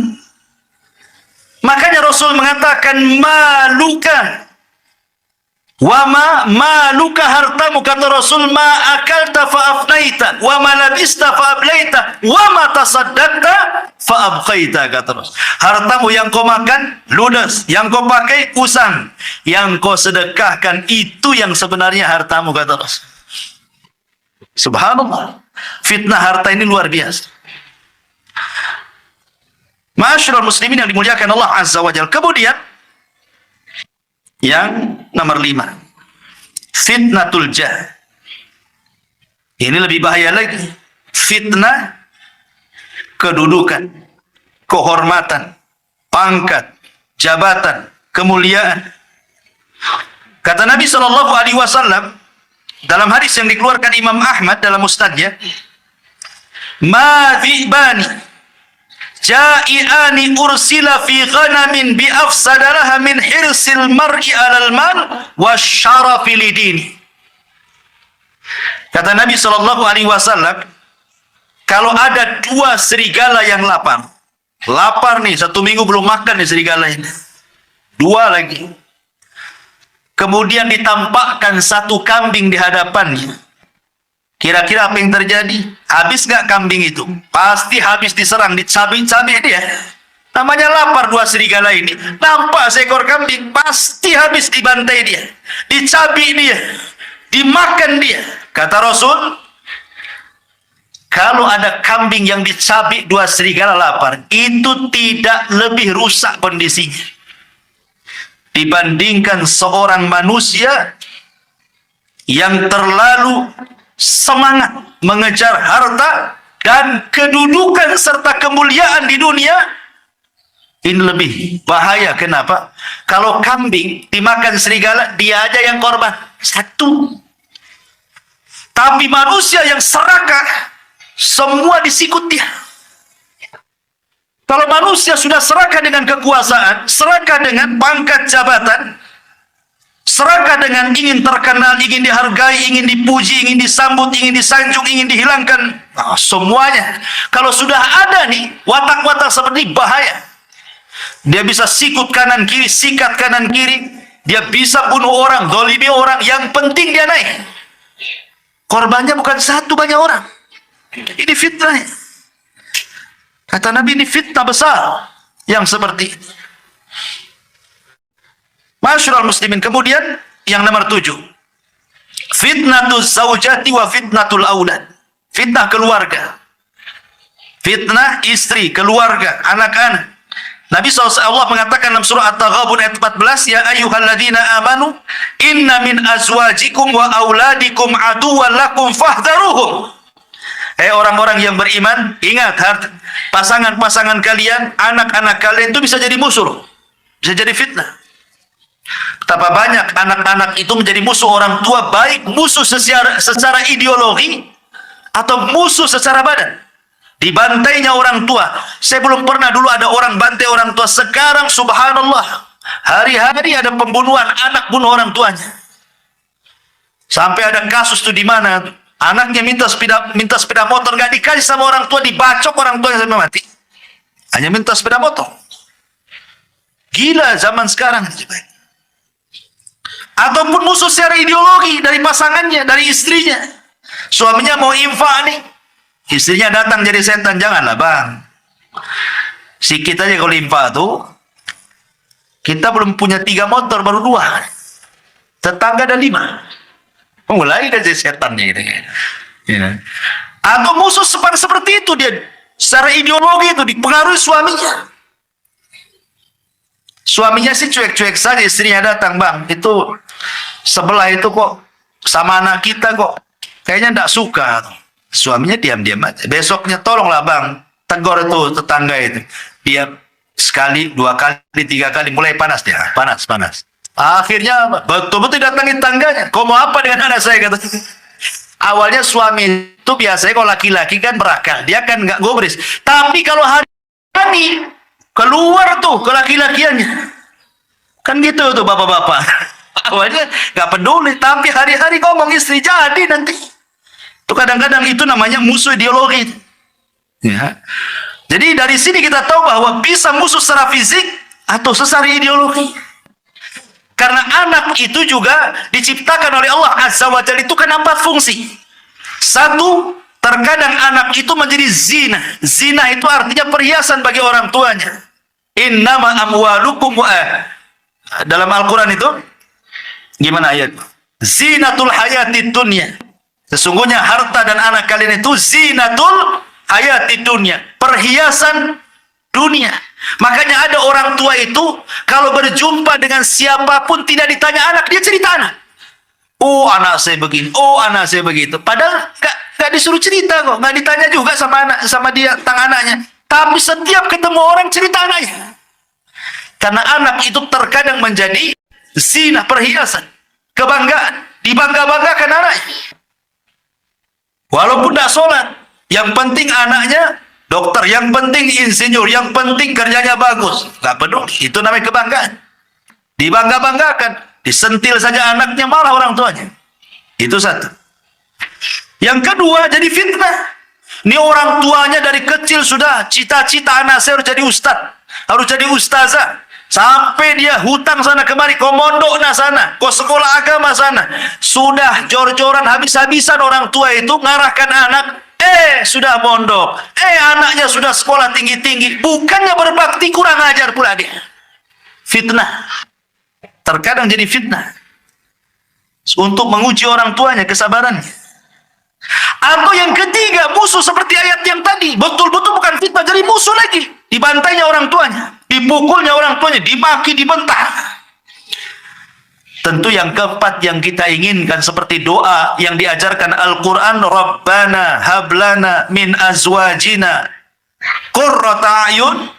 Makanya Rasul mengatakan, maluka. Wama maluka, hartamu, kata Rasul, ma akalta fa'afnaita, wa ma labista fa'ablaita, wa ma tasaddaqta fa'abqaita, kata Rasul. Hartamu yang kau makan ludes, yang kau pakai usang, yang kau sedekahkan itu yang sebenarnya hartamu, kata Rasul. Subhanallah, fitnah harta ini luar biasa. Ma'asyiral muslimin yang dimuliakan Allah Azza wa Jalla. Kemudian yang nomor 5, fitnatul jah. Ini lebih bahaya lagi. Fitnah kedudukan, kehormatan, pangkat, jabatan, kemuliaan. Kata Nabi Shallallahu Alaihi Wasallam dalam hadis yang dikeluarkan Imam Ahmad dalam musnadnya, ma dhibani ja'i'ani ursila fi ghanamin bi afsadalaha min hirsil mar'i alal mal wa syarafi lidini. Kata Nabi Shallallahu Alaihi Wasallam, kalau ada 2 serigala yang lapar nih, 1 minggu belum makan nih serigala ini, 2 lagi, kemudian ditampakkan 1 kambing di hadapannya, kira-kira apa yang terjadi? Habis nggak kambing itu? Pasti habis diserang, dicabik-cabik dia. Namanya lapar 2 serigala ini. Nampak seekor kambing, pasti habis dibantai dia, dicabik dia, dimakan dia. Kata Rasul, kalau ada kambing yang dicabik 2 serigala lapar, itu tidak lebih rusak kondisinya dibandingkan seorang manusia yang terlalu semangat mengejar harta dan kedudukan serta kemuliaan di dunia. Ini lebih bahaya. Kenapa? Kalau kambing dimakan serigala, dia aja yang korban 1. Tapi manusia yang serakah, semua disikut dia. Kalau manusia sudah serakah dengan kekuasaan, serakah dengan pangkat jabatan, serakah dengan ingin terkenal, ingin dihargai, ingin dipuji, ingin disambut, ingin disanjung, ingin dihilangkan, semuanya. Kalau sudah ada nih watak-watak seperti bahaya. Dia bisa sikut kanan kiri, sikat kanan kiri. Dia bisa bunuh orang, dolimi orang. Yang penting dia naik. Korbannya bukan 1, banyak orang. Ini fitnah. Kata Nabi, ini fitnah besar yang seperti ini. Masyarul muslimin. Kemudian yang nomor 7, fitnatul zaujati wa fitnatul aulad. Fitnah keluarga, fitnah istri, keluarga, anak-anak. Nabi SAW mengatakan dalam surah At-Taghabun ayat 14, ya ayyuhalladzina amanu inna min azwajikum wa auladikum aduwwan lakum fahdharuhum. Hei orang-orang yang beriman, ingat, pasangan-pasangan kalian, anak-anak kalian itu bisa jadi musuh, bisa jadi fitnah. Betapa banyak anak-anak itu menjadi musuh orang tua, baik musuh secara ideologi atau musuh secara badan. Dibantainya orang tua. Saya belum pernah dulu ada orang bantai orang tua. Sekarang subhanallah, hari-hari ada pembunuhan anak bunuh orang tuanya. Sampai ada kasus tuh di mana anaknya minta sepeda motor, nggak dikasih sama orang tua, dibacok orang tuanya sampai mati. Hanya minta sepeda motor. Gila zaman sekarang. Ataupun musuh secara ideologi dari pasangannya, dari istrinya. Suaminya mau infak nih, istrinya datang jadi setan. Janganlah bang, sikit aja kalau infak tuh. Kita belum punya 3 motor, baru 2. Tetangga ada 5. Mulai dari setannya gitu. Ya. Atau musuh seperti itu, dia secara ideologi itu dipengaruhi suaminya. Suaminya sih cuek-cuek saja, istrinya datang, bang, itu sebelah itu kok sama anak kita kok kayaknya tidak suka. Suaminya diam-diam aja. Besoknya tolonglah bang, tegur itu tetangga itu. Dia sekali, 2 kali, 3 kali, mulai panas dia. Panas. Akhirnya betul-betul datangin tangganya. Kau mau apa dengan anak saya? Kata. Awalnya suami itu biasanya kalau laki-laki kan berakal. Dia kan nggak gubris. Tapi kalau hari keluar tuh ke laki-lakiannya. Kan gitu tuh bapak-bapak. Awalnya nggak peduli. Tapi hari-hari ngomong istri jadi nanti. Tuh kadang-kadang itu namanya musuh ideologi. Ya. Jadi dari sini kita tahu bahwa bisa musuh secara fisik atau secara ideologi. Karena anak itu juga diciptakan oleh Allah Azza wa Jalla itu kan 4 fungsi. 1, terkadang anak itu menjadi zina. Zina itu artinya perhiasan bagi orang tuanya. Innama amwalukum dalam Al-Quran itu gimana ayat? Zinatul hayatid dunya. Sesungguhnya harta dan anak kalian itu zinatul hayatid dunya, perhiasan dunia. Makanya ada orang tua itu kalau berjumpa dengan siapapun tidak ditanya anak, dia cerita anak. Oh anak saya begini, oh anak saya begitu. Padahal gak disuruh cerita kok, gak ditanya juga sama dia tentang anaknya. Tapi setiap ketemu orang cerita anaknya. Karena anak itu terkadang menjadi zina, perhiasan, kebanggaan, dibangga-banggakan anaknya. Walaupun tidak sholat, yang penting anaknya dokter, yang penting insinyur, yang penting kerjanya bagus. Gak peduli, itu namanya kebanggaan. Dibangga-banggakan, disentil saja anaknya malah orang tuanya. Itu 1. Yang kedua, jadi fitnah. Ini orang tuanya dari kecil sudah cita-cita anak saya harus jadi ustadz, harus jadi ustazah. Sampai dia hutang sana kemari, kau mondok na sana, kau sekolah agama sana. Sudah jor-joran habis-habisan orang tua itu ngarahkan anak. Sudah mondok. Anaknya sudah sekolah tinggi-tinggi. Bukannya berbakti, kurang ajar pula dia. Fitnah. Terkadang jadi fitnah. Untuk menguji orang tuanya, kesabarannya. Atau yang ketiga, musuh seperti ayat yang tadi. Betul-betul bukan fitnah, jadi musuh lagi. Dibantainya orang tuanya, dipukulnya orang tuanya, dimaki, dibentak. Tentu yang keempat yang kita inginkan seperti doa yang diajarkan Al-Quran, Rabbana hablana min azwajina qurrata a'yun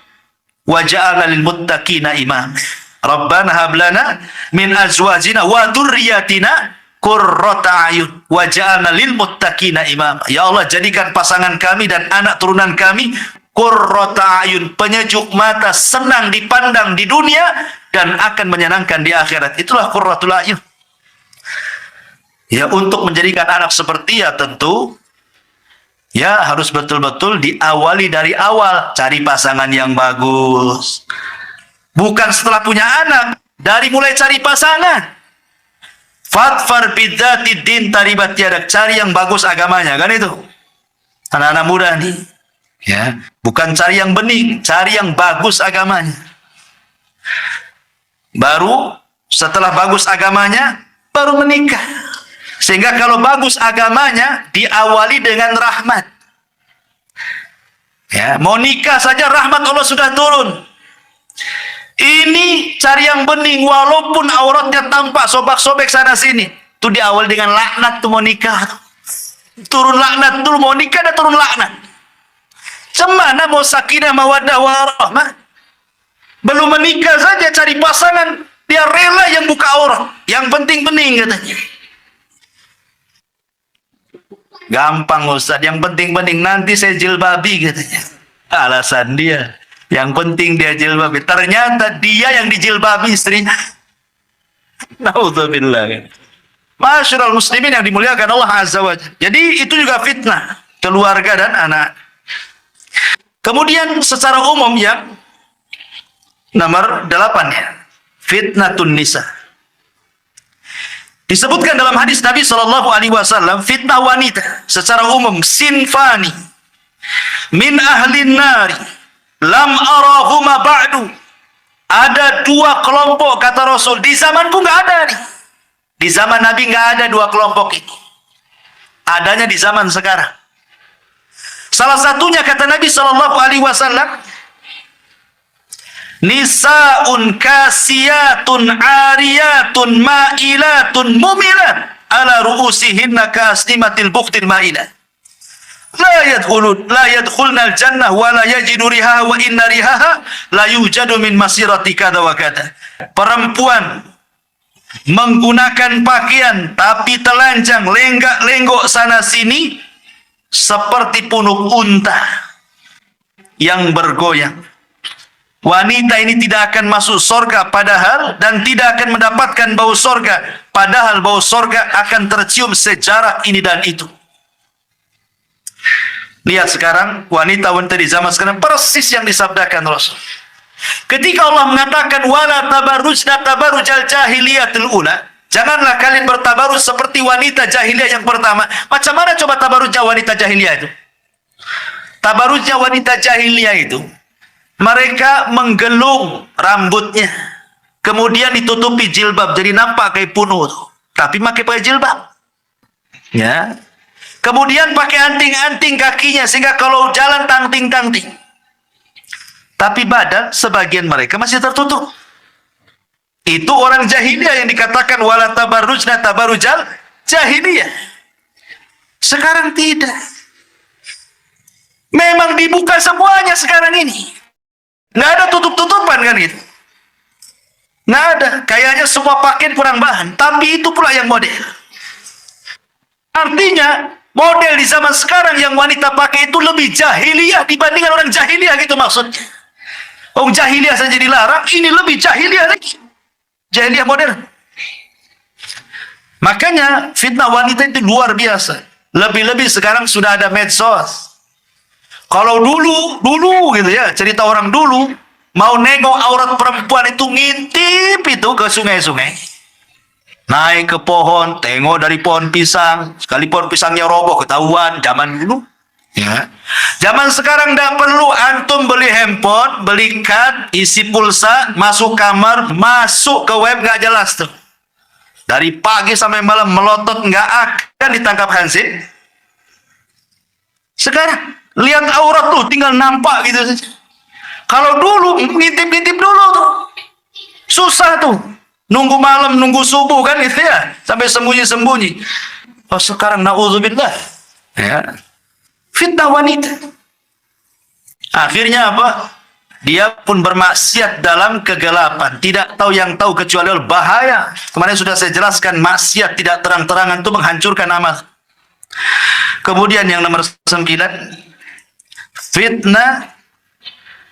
waj'alna lil muttaqina imam. Rabbana hablana min azwajina wa dzurriyyatina qurrata a'yun waj'alna lil muttaqina imam. Ya Allah, jadikan pasangan kami dan anak turunan kami qurrata a'yun, penyejuk mata, senang dipandang di dunia dan akan menyenangkan di akhirat. Itulah qurratul a'yun. Ya, untuk menjadikan anak seperti ya tentu ya harus betul-betul diawali dari awal, cari pasangan yang bagus. Bukan setelah punya anak, dari mulai cari pasangan. Fadfar bidzatid din taribat yadak, cari yang bagus agamanya, kan itu. Anak-anak muda nih. Ya, bukan cari yang bening, cari yang bagus agamanya. Baru setelah bagus agamanya, baru menikah. Sehingga kalau bagus agamanya, diawali dengan rahmat. Ya, mau nikah saja rahmat Allah sudah turun. Ini cari yang bening, walaupun auratnya tampak sobek-sobek sana sini. Itu diawali dengan laknat tuh mau nikah. Turun laknat dulu, mau nikah ada turun laknat. Cemana mau sakinah mawaddah warahmah? Belum menikah saja cari pasangan, dia rela yang buka aurat. Yang penting bening katanya. Gampang Ustaz, yang penting bening, nanti saya jilbabi katanya. Alasan dia, yang penting dia jilbabi. Ternyata dia yang dijilbabi istrinya. Naudzubillah. Masyarul muslimin yang dimuliakan Allah Azza wa Jalla. Jadi itu juga fitnah keluarga dan anak. Kemudian secara umum yang nomor 8 ya, fitnatun nisa. Disebutkan dalam hadis Nabi Shallallahu Alaihi Wasallam, fitnah wanita secara umum sinfani min ahlin nari lam arahuma ba'du. Ada 2 kelompok kata Rasul, di zamanku nggak ada nih. Di zaman Nabi nggak ada 2 kelompok itu. Adanya di zaman sekarang. Salah satunya kata Nabi Shallallahu Alaihi Wasallam, nisaun kasiyatun ariyatun ma'ilatun mumilat ala ru'usihinna kasnimatil buktil ma'ilat. La yadkhulna al-jannah wa la yajidu rihaha wa inna rihaha la yujadu min masirati kada wa kada. Perempuan menggunakan pakaian tapi telanjang, lenggak-lenggok sana sini seperti punuk unta yang bergoyang. Wanita ini tidak akan masuk surga padahal, dan tidak akan mendapatkan bau surga padahal bau surga akan tercium sejarah ini dan itu. Lihat sekarang wanita-wanita di zaman sekarang persis yang disabdakan Rasul. Ketika Allah mengatakan wala tabarrujna tabarrujal jahiliyatul ula, janganlah kalian bertabarruj seperti wanita jahiliyah yang pertama. Macam mana coba tabarrujnya wanita jahiliyah itu? Tabarrujnya wanita jahiliyah itu, mereka menggelung rambutnya, kemudian ditutupi jilbab, jadi nampak kayak punuk tuh. Tapi pakai jilbab. Ya. Kemudian pakai anting-anting kakinya sehingga kalau jalan tangting-tangting. Tapi badan sebagian mereka masih tertutup. Itu orang jahiliyah yang dikatakan wala tabarrujna tabarrujal jahiliyah. Sekarang tidak. Memang dibuka semuanya sekarang ini. Nggak ada tutup-tutupan kan itu. Nggak ada. Kayaknya semua pakaian kurang bahan. Tapi itu pula yang model. Artinya, model di zaman sekarang yang wanita pakai itu lebih jahiliyah dibandingkan orang jahiliyah gitu maksudnya. Orang jahiliyah saja dilarang, ini lebih jahiliyah lagi. Jahiliyah model. Makanya fitnah wanita itu luar biasa. Lebih-lebih sekarang sudah ada medsos. Kalau dulu gitu ya, cerita orang dulu, mau nengok aurat perempuan itu ngintip itu ke sungai-sungai. Naik ke pohon, tengok dari pohon pisang, sekali pohon pisangnya roboh ketahuan zaman dulu. Ya. Zaman sekarang tidak perlu, antum beli handphone, beli kad, isi pulsa, masuk kamar, masuk ke web nggak jelas tuh. Dari pagi sampai malam melotot nggak akan ditangkap hansip. Sekarang lihat aurat tuh tinggal nampak gitu saja. Kalau dulu ngintip-ngintip dulu tuh susah tuh, nunggu malam, nunggu subuh kan itu ya, sampai sembunyi-sembunyi. Oh sekarang na'udzubillah ya, fitnah wanita. Akhirnya apa? Dia pun bermaksiat dalam kegelapan, tidak tahu yang tahu kecuali Allah. Bahaya. Kemarin sudah saya jelaskan, maksiat tidak terang-terangan itu menghancurkan amal. Kemudian yang nomor 9, fitnah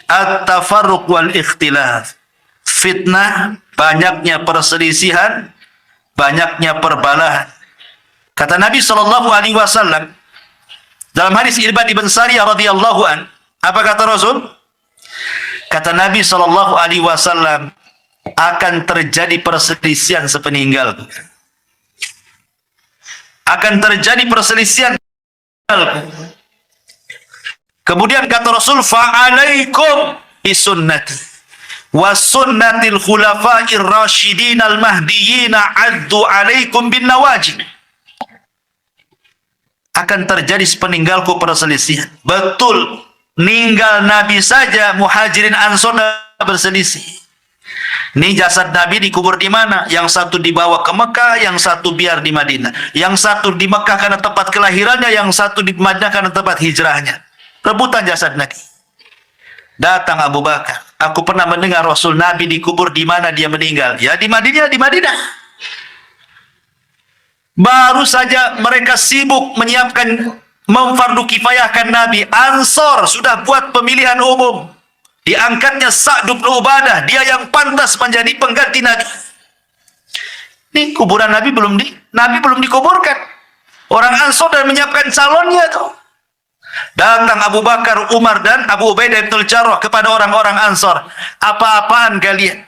at-tafarruq wal ikhtilaf. Fitnah banyaknya perselisihan, banyaknya perbalahan. Kata Nabi sallallahu alaihi wasallam dalam hadis Irbad bin Sariyah radhiyallahu an, apa kata Rasul? Kata Nabi sallallahu alaihi wasallam, akan terjadi perselisihan sepeninggalku. Akan terjadi perselisihan. Kemudian kata Rasul, fa'alaikum bisunnati wa sunnatil khulafa'ir rasyidin al-mahdiyyin addu alaikum bin nawajib. Akan terjadi sepeninggalku perselisihan. Betul, ninggal Nabi saja Muhajirin Ansor berselisih. Ini jasad Nabi dikubur di mana? Yang satu dibawa ke Mekah, yang satu biar di Madinah. Yang satu di Mekah karena tempat kelahirannya, yang satu di Madinah karena tempat hijrahnya. Rebutan jasad Nabi. Datang Abu Bakar. Aku pernah mendengar Rasul Nabi dikubur di mana dia meninggal. Ya di Madinah, di Madinah. Baru saja mereka sibuk menyiapkan, memfardu kifayahkan Nabi. Ansor sudah buat pemilihan umum. Diangkatnya Sa'd bin Ubadah, dia yang pantas menjadi pengganti Nabi. Ini kuburan Nabi belum dikuburkan. Orang Ansor dan menyiapkan calonnya tuh. Datang Abu Bakar, Umar, dan Abu Ubaidah bin Jarrah kepada orang-orang Ansar. Apa-apaan kalian?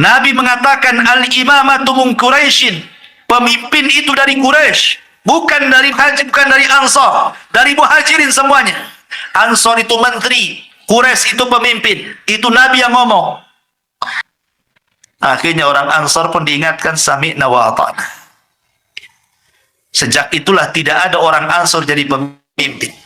Nabi mengatakan, al-imamatu min Quraisyin. Pemimpin itu dari Quraisy. Bukan dari Ansar. Dari Muhajirin semuanya. Ansar itu menteri. Quraisy itu pemimpin. Itu Nabi yang ngomong. Akhirnya orang Ansar pun diingatkan, sami'na wa ata'na. Sejak itulah tidak ada orang Ansar jadi pemimpin.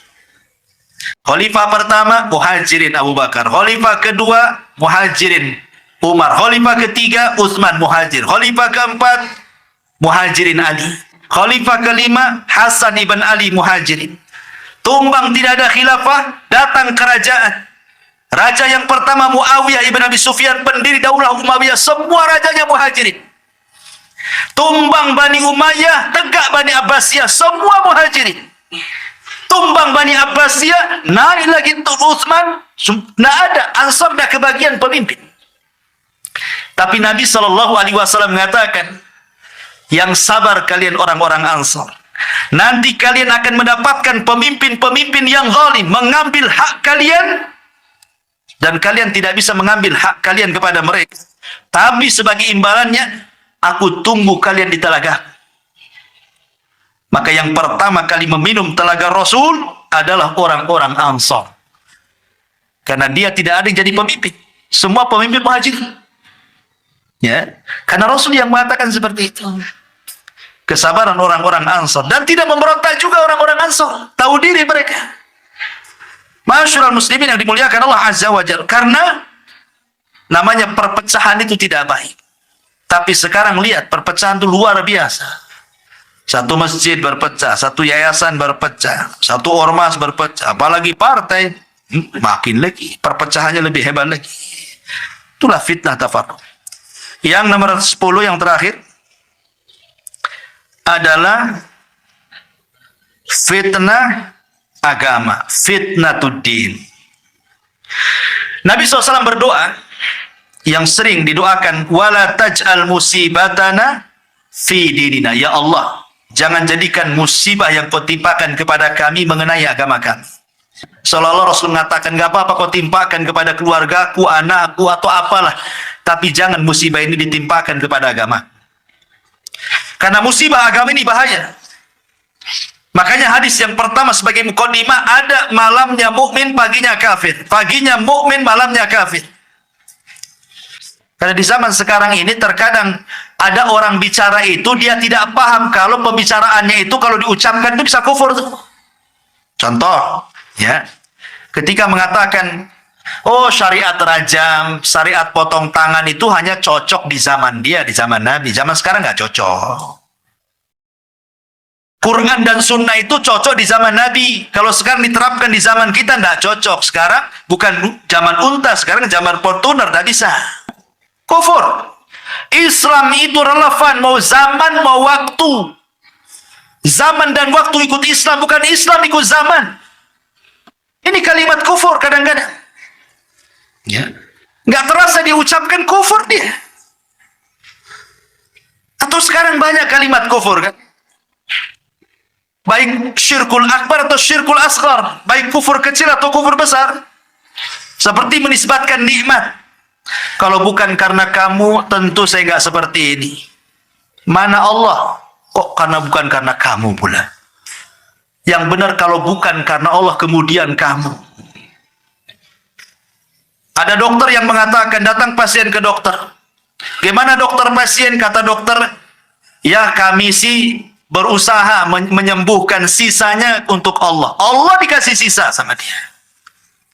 Khalifah pertama Muhajirin Abu Bakar, khalifah kedua Muhajirin Umar, khalifah ketiga Utsman Muhajir, khalifah keempat Muhajirin Ali, khalifah kelima Hasan ibn Ali Muhajirin. Tumbang tidak ada khilafah, datang kerajaan. Raja yang pertama Muawiyah ibn Abi Sufyan, pendiri daulah Umayyah, semua rajanya Muhajirin. Tumbang Bani Umayyah, tegak Bani Abbasiyah, semua Muhajirin. Tumbang Bani Abbasiyah, naik lagi untuk Utsman, tidak ada, Ansar dah kebagian pemimpin. Tapi Nabi SAW mengatakan, yang sabar kalian orang-orang Ansar. Nanti kalian akan mendapatkan pemimpin-pemimpin yang zalim, mengambil hak kalian, dan kalian tidak bisa mengambil hak kalian kepada mereka. Tapi sebagai imbalannya, aku tunggu kalian di telaga. Maka yang pertama kali meminum telaga Rasul adalah orang-orang Ansar. Karena dia tidak ada yang jadi pemimpin. Semua pemimpin Muhajir. Ya, karena Rasul yang mengatakan seperti itu. Kesabaran orang-orang Ansar. Dan tidak memberontak juga orang-orang Ansar. Tahu diri mereka. Masyarul muslimin yang dimuliakan Allah Azza wa Jalla. Karena namanya perpecahan itu tidak baik. Tapi sekarang lihat, perpecahan itu luar biasa. Satu masjid berpecah, satu yayasan berpecah, satu ormas berpecah, apalagi partai, makin lagi, perpecahannya lebih hebat lagi. Itulah fitnah tafarruq. Yang nomor 10 yang terakhir adalah fitnah agama, fitnatuddin. Nabi SAW berdoa yang sering didoakan, wala taj'al musibatana fi dinina. Ya Allah, jangan jadikan musibah yang kau timpakan kepada kami mengenai agama kami. Seolah-olah Rasul mengatakan, gak apa-apa kau timpakan kepada keluargaku, anakku, atau apalah. Tapi jangan musibah ini ditimpakan kepada agama. Karena musibah agama ini bahaya. Makanya hadis yang pertama sebagai muqaddimah, ada malamnya mukmin, paginya kafir. Paginya mukmin, malamnya kafir. Karena di zaman sekarang ini terkadang ada orang bicara itu dia tidak paham kalau pembicaraannya itu kalau diucapkan itu bisa kufur. Contoh, ya, ketika mengatakan, oh syariat rajam, syariat potong tangan itu hanya cocok di zaman dia, di zaman Nabi. Zaman sekarang nggak cocok. Quran dan Sunnah itu cocok di zaman Nabi. Kalau sekarang diterapkan di zaman kita nggak cocok. Sekarang bukan zaman unta, sekarang zaman Fortuner, nggak bisa. Kufur. Islam itu relevan mau zaman mau waktu. Zaman dan waktu ikut Islam, bukan Islam ikut zaman. Ini kalimat kufur kadang-kadang. Ya. Nggak terasa diucapkan kufur dia. Atau sekarang banyak kalimat kufur kan. Baik syirkul akbar atau syirkul asghar. Baik kufur kecil atau kufur besar. Seperti menisbatkan nikmat. Kalau bukan karena kamu, tentu saya nggak seperti ini. Mana Allah? Kok karena bukan karena kamu pula? Yang benar kalau bukan karena Allah, kemudian kamu. Ada dokter yang mengatakan, datang pasien ke dokter. Gimana dokter pasien? Kata dokter, ya kami sih berusaha menyembuhkan, sisanya untuk Allah. Allah dikasih sisa sama dia.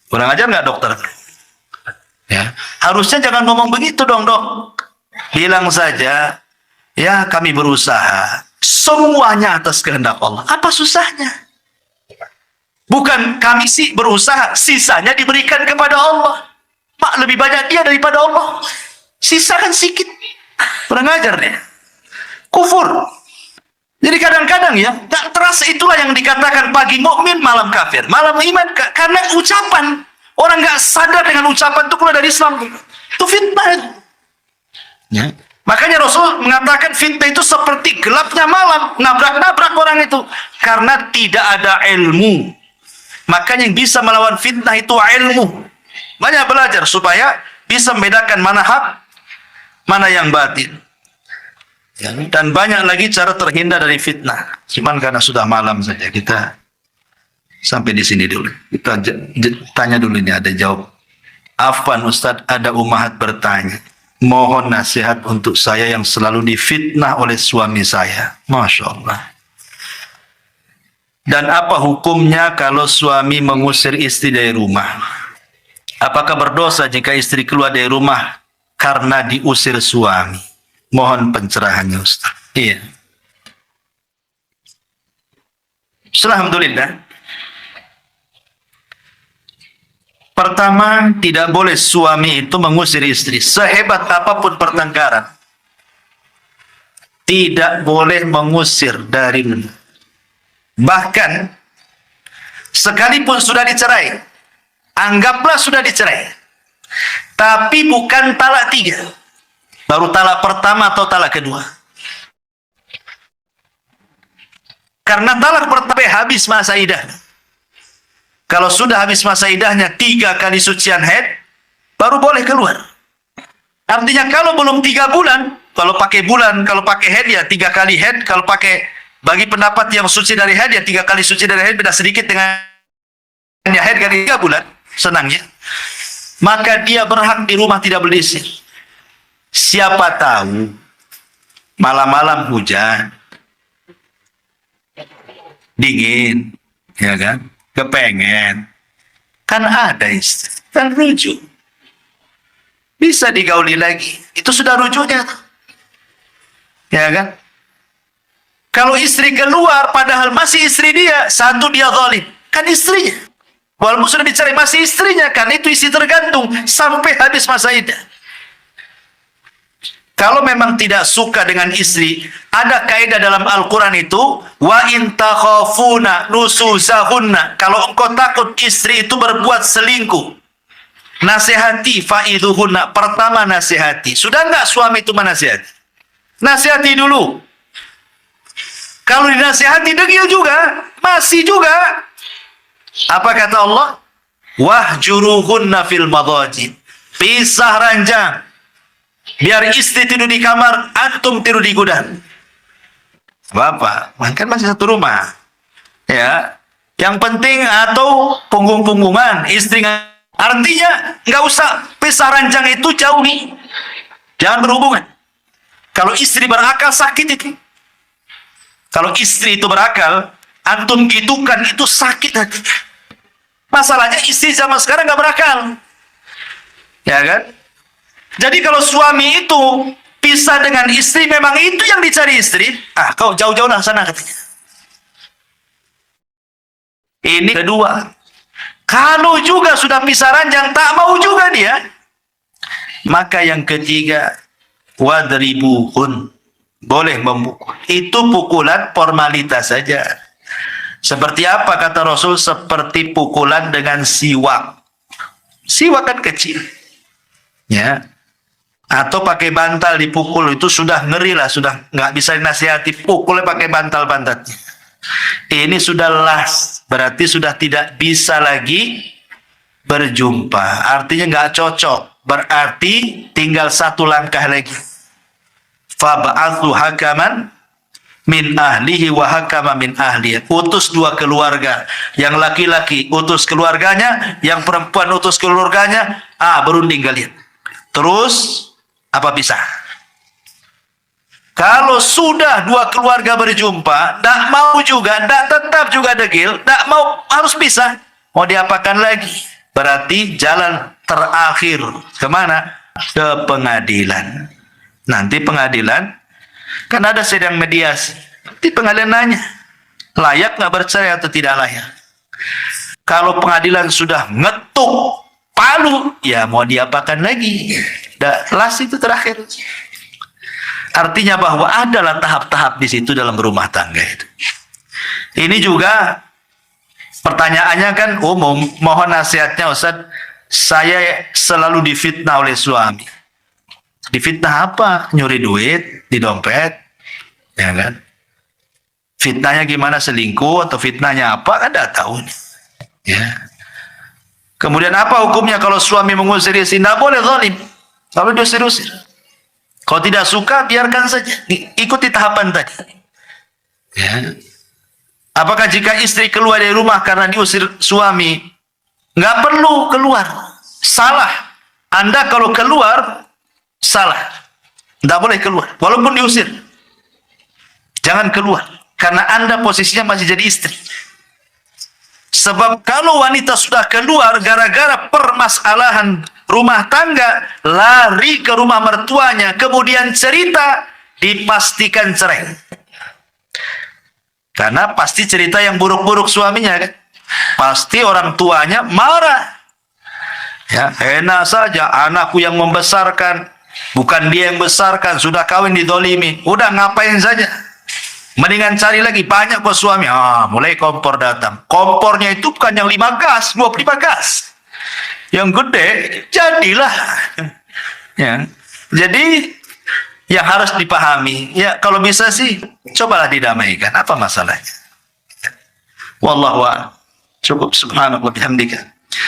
Kurang ajar nggak dokter? Ya, harusnya jangan ngomong begitu dong dok. Bilang saja, ya kami berusaha. Semuanya atas kehendak Allah. Apa susahnya? Bukan kami sih berusaha, sisanya diberikan kepada Allah. Pak, lebih banyak dia daripada Allah. Sisa kan sedikit. Kurang ajar deh. Kufur. Jadi kadang-kadang ya, tak terasa itulah yang dikatakan pagi mukmin, malam kafir. Malam iman, karena ucapan. Orang nggak sadar dengan ucapan itu keluar dari Islam. Itu fitnah. Ya. Makanya Rasul mengatakan fitnah itu seperti gelapnya malam. Nabrak-nabrak orang itu. Karena tidak ada ilmu. Makanya yang bisa melawan fitnah itu ilmu. Banyak belajar supaya bisa membedakan mana hak, mana yang batil. Ya, dan banyak lagi cara terhindar dari fitnah. Cuman karena sudah malam saja, kita sampai di sini dulu. Kita tanya dulu ini, ada jawab. Afwan Ustadz, ada umahat bertanya. Mohon nasihat untuk saya yang selalu difitnah oleh suami saya. Masya Allah. Dan apa hukumnya kalau suami mengusir istri dari rumah? Apakah berdosa jika istri keluar dari rumah karena diusir suami? Mohon pencerahannya Ustaz. Iya. Alhamdulillah. Pertama, tidak boleh suami itu mengusir istri. Sehebat apapun pertengkaran, tidak boleh mengusir dari rumah. Bahkan, sekalipun sudah dicerai, anggaplah sudah dicerai, tapi bukan talak 3. Baru talak pertama atau talak kedua. Karena talak pertama habis masa idah. Kalau sudah habis masa idahnya 3 kali sucian haid, baru boleh keluar. Artinya kalau belum 3 bulan, kalau pakai bulan, kalau pakai haid ya 3 kali haid, kalau pakai bagi pendapat yang suci dari haid ya 3 kali suci dari haid, beda sedikit dengan haid kali 3 bulan, senangnya. Maka dia berhak di rumah tidak berisik. Siapa tahu malam-malam hujan, dingin, ya kan? Kepengen, kan ada istri, kan rujuk, bisa digauli lagi. Itu sudah rujuknya, ya kan? Kalau istri keluar, padahal masih istri dia, satu dia zalim, kan istrinya. Walaupun sudah dicari masih istrinya, kan itu istri tergantung sampai habis masa iddah. Kalau memang tidak suka dengan istri, ada kaidah dalam Al-Quran itu, wa in takhafuna nusuzahunna. Kalau engkau takut istri itu berbuat selingkuh, nasihati fa'idhuhunna. Pertama nasihati. Sudah enggak suami itu menasihati? Nasihati dulu. Kalau dinasihati degil juga, masih juga. Apa kata Allah? Wahjuruhunna fil madajid. Pisah ranjang. Biar istri tidur di kamar, antum tidur di gudang. Bapak, kan masih satu rumah. Ya, yang penting atau punggung-punggungan istri. Artinya nggak usah pisah ranjang itu jauhi. Jangan berhubungan. Kalau istri berakal sakit itu. Kalau istri itu berakal, antum gitukan itu sakit hati. Masalahnya istri zaman sekarang nggak berakal. Ya kan? Jadi kalau suami itu pisah dengan istri, memang itu yang dicari istri, kau jauh-jauh lah sana katanya. Ini kedua. Kalau juga sudah pisah ranjang, tak mau juga dia. Maka yang ketiga, wadribuhun. Boleh memukul. Itu pukulan formalitas saja. Seperti apa kata Rasul? Seperti pukulan dengan siwak. Siwak kan kecil. Ya. Atau pakai bantal dipukul, itu sudah ngeri lah, sudah nggak bisa dinasihati, pukulnya pakai bantal pantatnya. Ini sudah las, berarti sudah tidak bisa lagi berjumpa. Artinya nggak cocok, berarti tinggal satu langkah lagi. Fab'athu hakaman min ahlihi wa hakama min ahliya. Utus 2 keluarga, yang laki-laki utus keluarganya, yang perempuan utus keluarganya, berunding kalian. Terus apa bisa? Kalau sudah 2 keluarga berjumpa, tak mau juga, tak tetap juga degil, tak mau, harus pisah. Mau diapakan lagi? Berarti jalan terakhir kemana? Ke pengadilan. Nanti pengadilan, kan ada sidang mediasi. Nanti pengadilan nanya, layak nggak bercerai atau tidak layak? Kalau pengadilan sudah ngetuk palu, ya mau diapakan lagi? Las itu terakhir. Artinya bahwa adalah tahap-tahap di situ dalam berumah tangga itu. Ini juga pertanyaannya kan umum. Mohon nasihatnya Ustaz, saya selalu difitnah oleh suami. Difitnah apa? Nyuri duit di dompet, ya kan? Fitnahnya gimana, selingkuh atau fitnahnya apa? Kan tidak tahu. Ya. Kemudian apa hukumnya kalau suami mengusir istri? Tidak boleh zalim. Kalau diusir-usir. Kalau tidak suka, biarkan saja. Ikuti tahapan tadi. Ya. Apakah jika istri keluar dari rumah karena diusir suami? Nggak perlu keluar. Salah. Anda kalau keluar, salah. Nggak boleh keluar. Walaupun diusir. Jangan keluar. Karena Anda posisinya masih jadi istri. Sebab kalau wanita sudah keluar gara-gara permasalahan rumah tangga, lari ke rumah mertuanya, kemudian cerita, dipastikan cerai. Karena pasti cerita yang buruk-buruk suaminya kan. Pasti orang tuanya marah. Ya, enak saja anakku yang membesarkan, bukan dia yang besarkan, sudah kawin didolimi. Udah ngapain saja. Mendingan cari lagi, banyak kok suami. Mulai kompor datang. Kompornya itu bukan yang 5 gas, 25 gas. Yang gede, jadilah. Ya. Jadi, yang harus dipahami, ya kalau bisa sih, cobalah didamaikan. Apa masalahnya? Wallahu a'lam. Cukup, subhanallah bihamdika.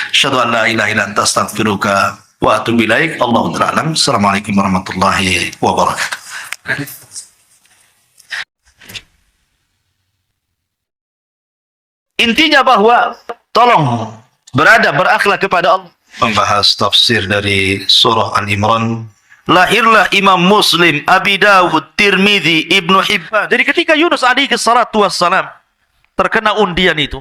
Asyhadu an la ilaha illa anta astaghfiruka wa atubu ilaik. Allahu ta'ala. Assalamualaikum warahmatullahi wabarakatuh. Intinya bahwa tolong berakhlak kepada Allah. Membahas tafsir dari surah Al-Imran. Lahirlah Imam Muslim, Abi Dawud, Tirmidzi, Ibnu Hibban. Jadi ketika Yunus alaihi salatu wassalam terkena undian itu,